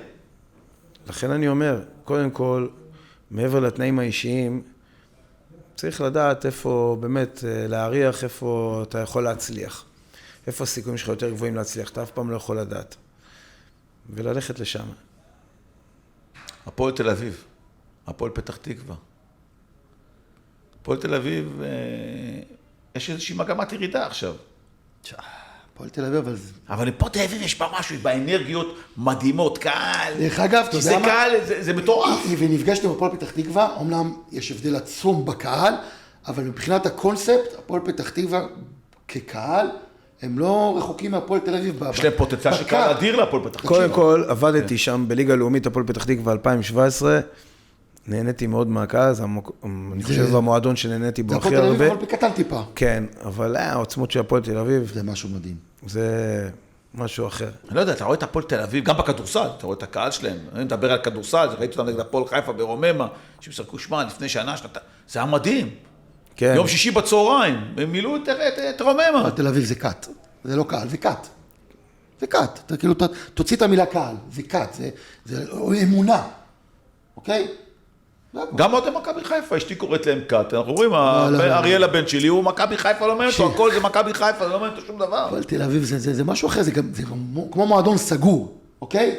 לכן אני אומר, קודם כל, מעבר לתנאים האישיים, צריך לדעת איפה באמת להעריך, איפה אתה יכול להצליח. איפה הסיכויים שלך יותר גבוהים להצליח, אתה אף פעם לא יכול לדעת. וללכת לשם. הפועל תל אביב, הפועל פתח תקווה. הפועל תל אביב, יש איזושהי מגמת ירידה עכשיו. הפועל תל אביב, אבל לפועל תל אביב יש בה משהו, באנרגיות מדהימות, קהל. דרך אגב, אתה יודע מה? זה קהל, זה מטורף. ונפגשתי בפועל פתח תקווה, אמנם יש הבדל עצום בקהל, אבל מבחינת הקונספט, הפועל פתח תקווה כקהל, הם לא רחוקים מהפועל תל אביב. יש להם פוטנציאל של קהל אדיר להפועל פתח תקווה. קודם כל, עבדתי שם בליגה לאומית הפועל פתח תקווה 2017, נהניתי מאוד מהקהל, אני חושב שזה המועדון שנהניתי בו הכי הרבה. זה הפועל תל אביב, אבל בקטן טיפה. כן, אבל העוצמות של הפועל תל אביב, זה משהו מדהים. זה משהו אחר. אני לא יודע, אתה רואה את הפועל תל אביב, גם בכדורסל, אתה רואה את הקהל שלהם. אני מדבר על כדורסל, ראיתי אותם נגד הפועל חיפה ברוממה, שהם שרקו שמע לפני שנה, זה היה מדהים. כן. יום שישי בצהריים, הם מילאו את רוממה. הפועל תל אביב זה קאט, זה לא קהל, זה קאט. זה קאט, אתה כאילו תוציא את המילה קהל, זה קאט, זה אמונה, אוקיי? גם עוד מכבי חיפה, אשתי קוראת להם קאט, אנחנו רואים, אריאל הבן שלי, הוא מכבי חיפה, לא מעניין אותו, הכל זה מכבי חיפה, לא מעניין אותו שום דבר. הפועל תל אביב זה משהו אחר, זה כמו מועדון סגור, אוקיי?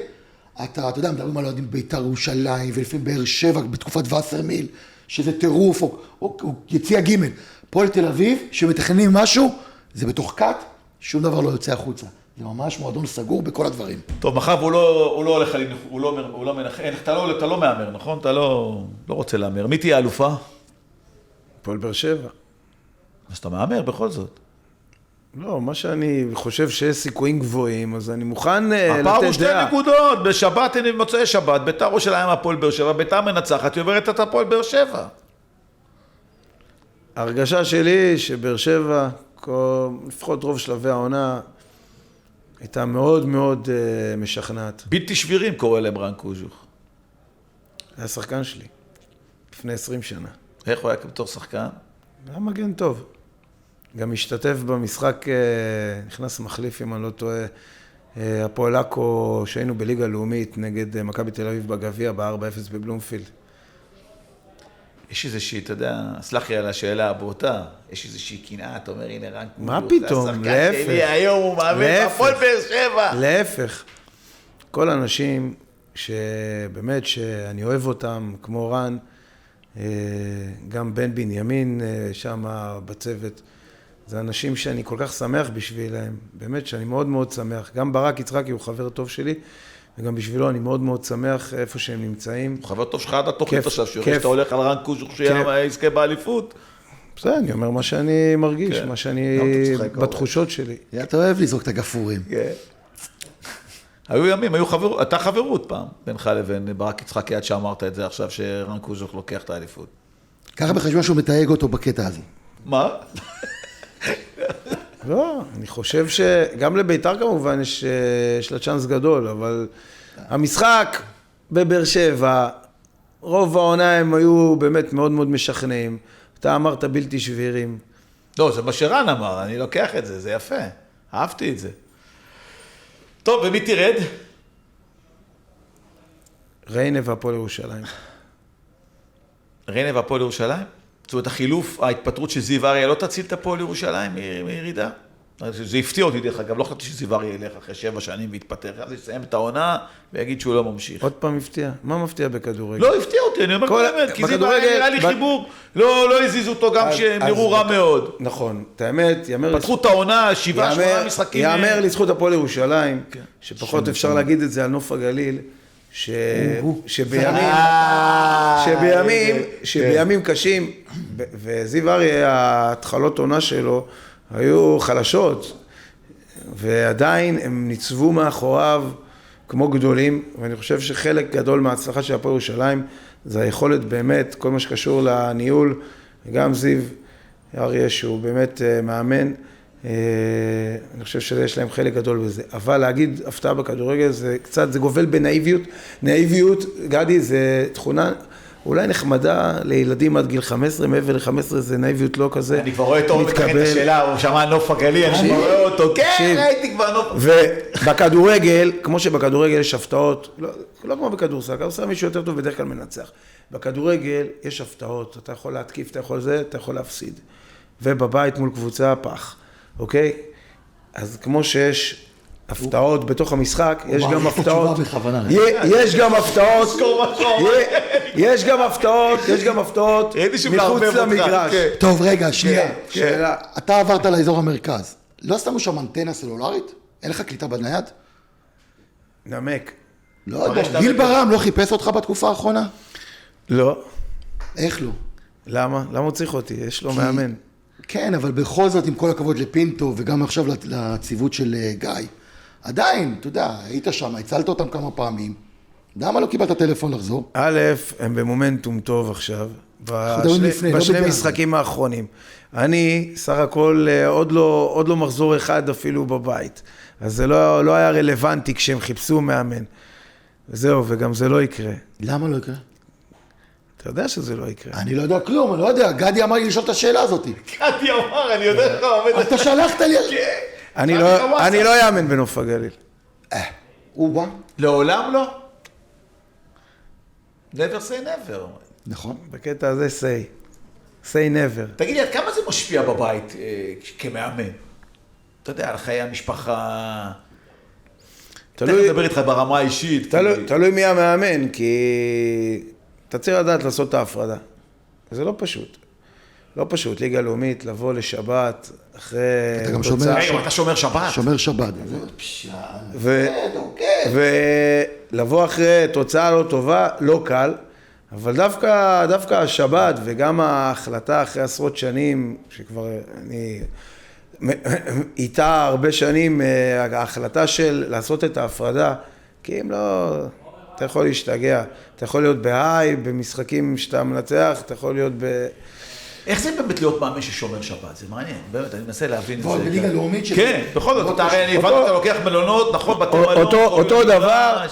אתה יודע, מדברים על אוהדים בית"ר ירושלים, ולפעמים באר שבע, בתקופת וסרמיל, שזה טירוף, או יציע ג'. הפועל תל אביב, שמתכננים משהו, זה בתוך קאט, שום דבר לא יוצא החוצה. זה ממש מועדון סגור בכל הדברים. טוב, מחר הוא לא הולך, הוא לא מנחם, אתה לא מאמר, נכון? אתה לא רוצה לאמר. מי תהיה אלופה? הפועל באר שבע. אז אתה מאמר בכל זאת. לא, מה שאני חושב שיש סיכויים גבוהים, אז אני מוכן לתת דעה. הפער הוא 2 נקודות, בשבת, הנה במוצאי שבת, בית"ר ירושלים הפועל באר שבע, בית"ר מנצחת, היא עוברת את הפועל באר שבע. ההרגשה שלי שבאר שבע, לפחות רוב שלבי העונה, הייתה מאוד מאוד משכנעת. בלתי שבירים קורא להם רן קוז'וך. היה שחקן שלי, לפני 20 שנה. איך הוא היה בתור שחקן? היה מגן טוב. גם השתתף במשחק, נכנס מחליף, אם אני לא טועה, הפועל עכו, שהיינו בליגה לאומית נגד מכבי תל אביב בגביע, ב-4-0 בבלומפילד. יש איזושהי, אתה יודע, סלח לי על השאלה הבוטה, יש איזושהי קנאה, אתה אומר, הנה רן קוז'וך, מה פתאום? להפך. היום הוא מאמן בפועל באר שבע. להפך. כל האנשים שבאמת, שאני אוהב אותם, כמו רן, גם בן בנימין שם בצוות, זה אנשים שאני כל כך שמח בשבילם, באמת שאני מאוד מאוד שמח. גם ברק יצחקי הוא חבר טוב שלי, וגם בשבילו אני מאוד מאוד שמח איפה שהם נמצאים. הוא חבר טוב שלך עד התוכנית עכשיו, שאתה הולך על רן קוז'וך שיזכה באליפות. בסדר, אני אומר מה שאני מרגיש, מה שאני, בתחושות שלי. אתה אוהב לזרוק את הגפורים. כן. היו ימים, אתה חברות פעם, בינך לבין ברק יצחקי, עד שאמרת את זה עכשיו, שרן קוז'וך לוקח את האליפות. ככה בחשבון שהוא מתייג אותו בקטע הזה. מה? לא, אני חושב שגם לביתר כמובן יש לה צ'אנס גדול, אבל המשחק בבאר שבע, רוב העונה הם היו באמת מאוד מאוד משכנעים. אתה אמרת בלתי שבירים. לא, זה מה שרן אמר, אני לוקח את זה, זה יפה. אהבתי את זה. טוב, ומי תרד? ריינה והפועל ירושלים. ריינה והפועל ירושלים? זאת אומרת, החילוף, ההתפטרות של זיו אריה לא תציל את הפועל ירושלים מירידה? זה הפתיע אותי דרך אגב, לא חשבתי שזיו אריה ילך אחרי 7 שנים והתפטר, אז יסיים את העונה ויגיד שהוא לא ממשיך. עוד פעם הפתיע? מה מפתיע בכדורגל? לא הפתיע אותי, אני אומר באמת, כי זיו אריה נראה לי חיבור, לא הזיזו אותו גם שהם נראו רע מאוד. נכון, את האמת, פתחו את העונה, 7-8 משחקים. יאמר לזכות הפועל ירושלים, שפחות אפשר להגיד את זה על נוף הגליל, שבימים קשים, וזיו אריה, ההתחלות עונה שלו, היו חלשות, ועדיין הם ניצבו מאחוריו כמו גדולים, ואני חושב שחלק גדול מההצלחה של הפועל ירושלים, זה היכולת באמת, כל מה שקשור לניהול, וגם זיו אריה שהוא באמת מאמן, אני חושב שיש להם חלק גדול בזה. אבל להגיד הפתעה בכדורגל זה קצת, זה גובל בנאיביות. נאיביות, גדי, זה תכונה אולי נחמדה לילדים עד גיל 15, מעבר ל-15 זה נאיביות לא כזה. אני כבר רואה את אורן מתכן את השאלה, הוא שמע נוף הגליל, אני כבר רואה אותו, כן, ראיתי כבר נוף. ובכדורגל, כמו שבכדורגל יש הפתעות, לא כמו בכדורסל, בכדורסל מישהו יותר טוב בדרך כלל מנצח. בכדורגל יש הפתעות, אתה יכול להתקיף, אתה יכול זה, אתה יכול להפסיד. ובבית מול קבוצה פח, אוקיי? אז כמו שיש הפתעות בתוך המשחק, יש גם הפתעות, בכוונה. יש גם הפתעות, יש גם הפתעות מחוץ למגרש. טוב, רגע, שנייה. שאלה. אתה עברת לאזור המרכז. לא שמו שם אנטנה סלולרית? אין לך קליטה בנייד? נמק. לא יודע. גיל ברם לא חיפש אותך בתקופה האחרונה? לא. איך לא? למה? למה הוא צריך אותי? יש לו מאמן. כן, אבל בכל זאת, עם כל הכבוד לפינטו, וגם עכשיו לציוות של גיא, עדיין, אתה יודע, היית שם, הצלת אותם כמה פעמים, למה לא קיבלת טלפון לחזור? א', הם במומנטום טוב עכשיו, לא בשני בגלל משחקים האחרונים. אני, סך הכל, עוד לא מחזור אחד אפילו בבית. אז זה לא היה רלוונטי כשהם חיפשו מאמן. וזהו, וגם זה לא יקרה. למה לא יקרה? אתה יודע שזה לא יקרה. אני לא יודע כלום, אני לא יודע, גדי אמר לי לשאול את השאלה הזאת. גדי אמר, אני יודע איך הוא עומד. אתה שלחת לי... אני לא יאמן בנוף הגליל. הוא בא. לעולם לא. never say never. נכון. בקטע הזה say never. תגיד לי, עד כמה זה משפיע בבית כמאמן? אתה יודע, על חיי המשפחה... תכף לדבר איתך ברמה האישית. תלוי מי המאמן, כי אתה צריך לדעת לעשות את ההפרדה. וזה לא פשוט. לא פשוט, ליגה לאומית, לבוא לשבת, אחרי... אתה גם שומר... אתה שומר שבת? שומר שבת. ולבוא אחרי תוצאה לא טובה, לא קל, אבל דווקא השבת וגם ההחלטה אחרי עשרות שנים, שכבר אני... איתה הרבה שנים, ההחלטה של לעשות את ההפרדה, כי אם לא, אתה יכול להשתגע, אתה יכול להיות בהיי, במשחקים שאתה מנצח, אתה יכול להיות ב... איך זה באמת להיות מאמן ששומר שבת? זה מעניין, באמת, אני מנסה להבין את זה. בליגה לאומית של... כן, בכל זאת, אתה הרי הבנת, אתה לוקח מלונות, נכון, בתי מלון.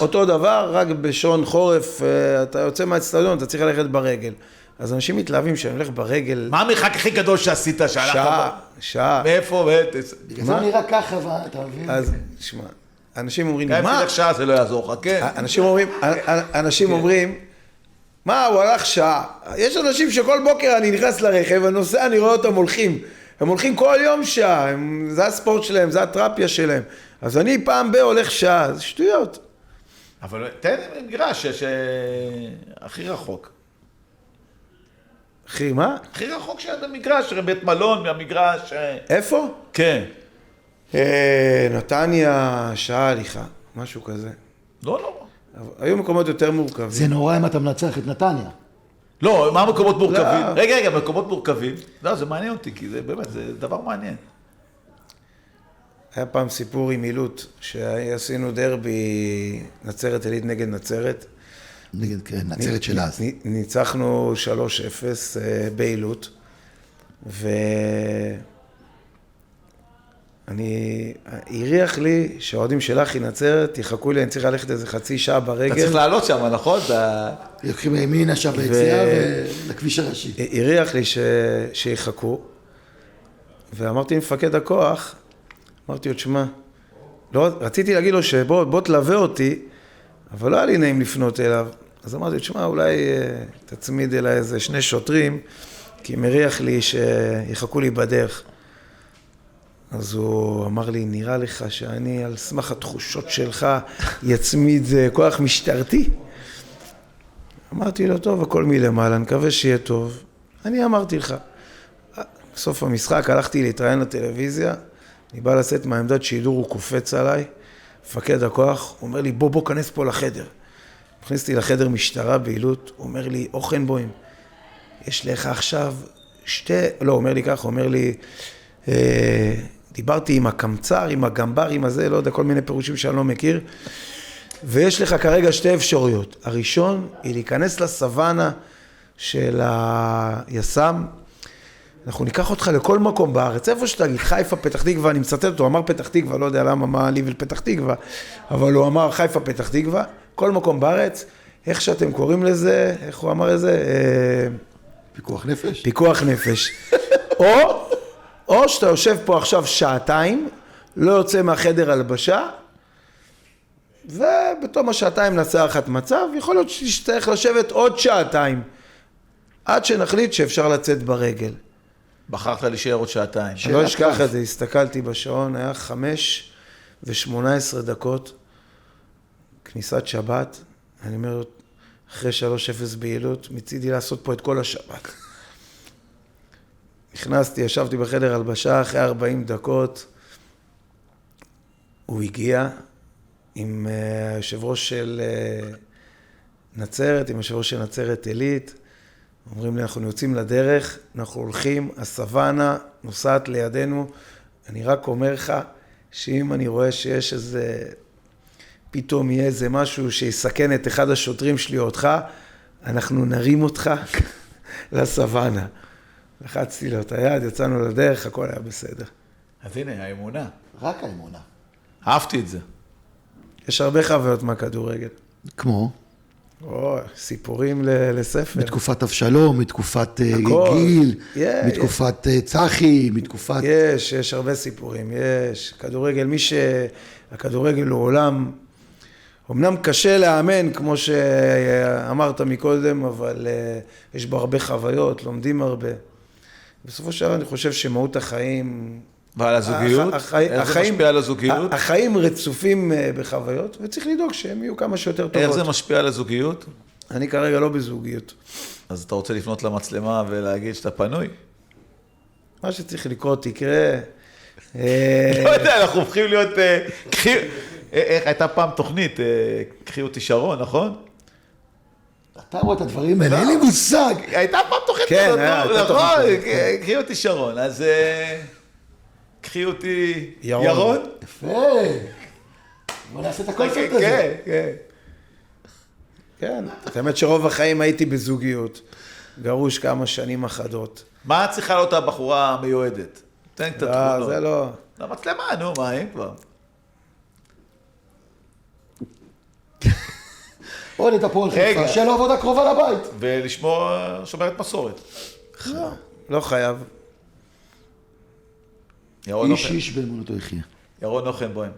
אותו דבר, רק בשעון חורף, אתה יוצא מהאצטדיון, אתה צריך ללכת ברגל. אז אנשים מתלהבים שאני הולך ברגל... מה המרחק הכי גדול שעשית? שעה. מאיפה? בגלל זה נראה ככה, אתה מבין? אז, תשמע, אנשים אומרים, גם אם תלך שעה זה לא יעזור לך, כן. אנשים אומרים, מה, הוא הלך שעה. יש אנשים שכל בוקר אני נכנס לרכב, הנוסע, אני רואה אותם הולכים. הם הולכים כל יום שעה, זה הספורט שלהם, זה התרפיה שלהם. אז אני פעם הולך שעה, זה שטויות. אבל תן מגרש הכי רחוק. אחי, מה? הכי רחוק שאתה מגרש, בית מלון מהמגרש. איפה? כן. נתניה, שעה הליכה, משהו כזה. לא. היו מקומות יותר מורכבים. זה נורא אם אתה מנצח את נתניה. לא, מה מקומות מורכבים? רגע, מקומות מורכבים. לא, זה מעניין אותי, כי זה באמת, זה דבר מעניין. היה פעם סיפור עם עילוט, שעשינו דרבי נצרת עילית נגד נצרת. נגד, כן, נצרת של אז. ניצחנו 3-0 בעילוט, הריח לי שהאוהדים של אחי נצרת יחכו לי, אני צריך ללכת איזה חצי שעה ברגל. אתה צריך לעלות שם, נכון? לוקחים ימינה שם ביציאה ולכביש הראשי. הריח לי שיחכו, ואמרתי למפקד הכוח, אמרתי לו, תשמע, רציתי להגיד לו שבוא תלווה אותי, אבל לא היה לי נעים לפנות אליו. אז אמרתי, תשמע, אולי תצמיד אליי איזה 2 שוטרים, כי מריח לי שיחכו לי בדרך. אז הוא אמר לי, נראה לך שאני על סמך התחושות שלך יצמיד כוח משטרתי? אמרתי לו, טוב, הכל מלמעלה, נקווה שיהיה טוב. אני אמרתי לך. בסוף המשחק הלכתי להתראיין לטלוויזיה, אני בא לצאת מהעמדת שידור, הוא קופץ עליי, מפקד הכוח, הוא אומר לי, בוא כנס פה לחדר. הכנסתי לחדר משטרה בעילוט, הוא אומר לי, אוכנבוים, יש לך עכשיו לא, הוא אומר לי ככה, הוא אומר לי, דיברתי עם הקמצר, עם הגמבר, עם הזה, לא יודע, כל מיני פירושים שאני לא מכיר, ויש לך כרגע 2 אפשרויות. הראשון היא להיכנס לסוואנה של היס"מ, אנחנו ניקח אותך לכל מקום בארץ, איפה שתגיד, חיפה, פתח תקווה, אני מצטט אותו, הוא אמר פתח תקווה, לא יודע למה, מה לי ולפתח תקווה, אבל הוא אמר חיפה, פתח תקווה, כל מקום בארץ, איך שאתם קוראים לזה, איך הוא אמר לזה? פיקוח נפש. פיקוח נפש. או שאתה יושב פה עכשיו 2 שעות, לא יוצא מהחדר הלבשה, ובתום 2 שעות נעשה הערכת מצב, יכול להיות שתצטרך לשבת עוד 2 שעות, עד שנחליט שאפשר לצאת ברגל. בחרת להישאר עוד שעתיים. אני לא אשכח את זה, הסתכלתי בשעון, היה 5:18, כניסת שבת, אני אומר, אחרי 3-0 ביעילות, מצידי לעשות פה את כל השבת. נכנסתי, ישבתי בחדר הלבשה, אחרי 40 דקות, הוא הגיע עם היושב ראש של נצרת, עם היושב ראש של נצרת עילית, אומרים לי, אנחנו יוצאים לדרך, אנחנו הולכים, הסוואנה נוסעת לידינו, אני רק אומר לך, שאם אני רואה שיש איזה, פתאום יהיה איזה משהו שיסכן את אחד השוטרים שלי או אותך, אנחנו נרים אותך לסוואנה. לחצתי לו את היד, יצאנו לדרך, הכל היה בסדר. אז הנה, האמונה. רק האמונה. אהבתי את זה. יש הרבה חוויות מהכדורגל. כמו? או, סיפורים לספר. מתקופת אבשלום, מתקופת הכל. גיל, מתקופת צחי, מתקופת... יש הרבה סיפורים, יש. כדורגל, הכדורגל הוא עולם, אמנם קשה לאמן, כמו שאמרת מקודם, אבל יש בו הרבה חוויות, לומדים הרבה. בסופו של דבר אני חושב שמהות החיים... ועל הזוגיות? איך זה משפיע על הזוגיות? החיים רצופים בחוויות, וצריך לדאוג שהם יהיו כמה שיותר טובות. איך זה משפיע על הזוגיות? אני כרגע לא בזוגיות. אז אתה רוצה לפנות למצלמה ולהגיד שאתה פנוי? מה שצריך לקרות יקרה. לא יודע, אנחנו הופכים להיות... איך הייתה פעם תוכנית, קחי אותי שרון, נכון? אתה רואה את הדברים האלה, אין לי מושג. הייתה פעם תוכנית כן, כזאת, הייתה נכון, תוכנית. קחי אותי שרון, אז קחי אותי ירון. ירון. יפה. בוא נעשה את הקונספט הזה. כן, כן. כן, את האמת שרוב החיים הייתי בזוגיות, גרוש כמה שנים אחדות. מה צריכה להיות הבחורה המיועדת? תן את התמונות. לא, זה לא. למצלמה, נו, מה, אין כבר. עוד את הפועל חיפה, שאין לו עבודה קרובה לבית. ולשמור שומרת מסורת. לא חייב. איש באמונתו יחיה. ירון נוחנבוים,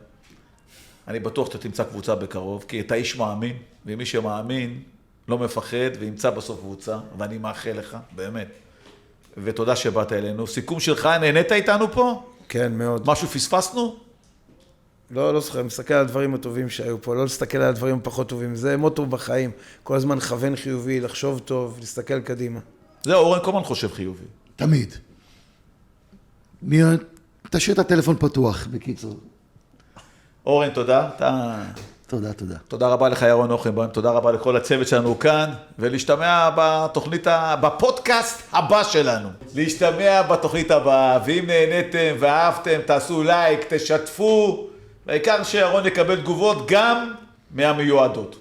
אני בטוח שאתה תמצא קבוצה בקרוב, כי אתה איש מאמין, ומי שמאמין לא מפחד וימצא בסוף קבוצה, ואני מאחל לך, באמת. ותודה שבאת אלינו. סיכום שלך, נהנית איתנו פה? כן, מאוד. משהו פספסנו? לא זוכר, מסתכל על הדברים הטובים שהיו פה, לא להסתכל על הדברים הפחות טובים. זה מוטו בחיים. כל הזמן לכוון חיובי, לחשוב טוב, להסתכל קדימה. זהו, אורן כל הזמן חושב חיובי. תמיד. תשאיר את הטלפון פתוח, בקיצור. אורן, תודה. תודה. תודה רבה לך, ירון נוחנבוים. תודה רבה לכל הצוות שלנו כאן, ולהשתמע בתוכנית, בפודקאסט הבא שלנו. להשתמע בתוכנית הבאה, ואם נהניתם ואהבתם, תעשו לייק, תשתפו, בעיקר שירון יקבל תגובות גם מהמיועדות.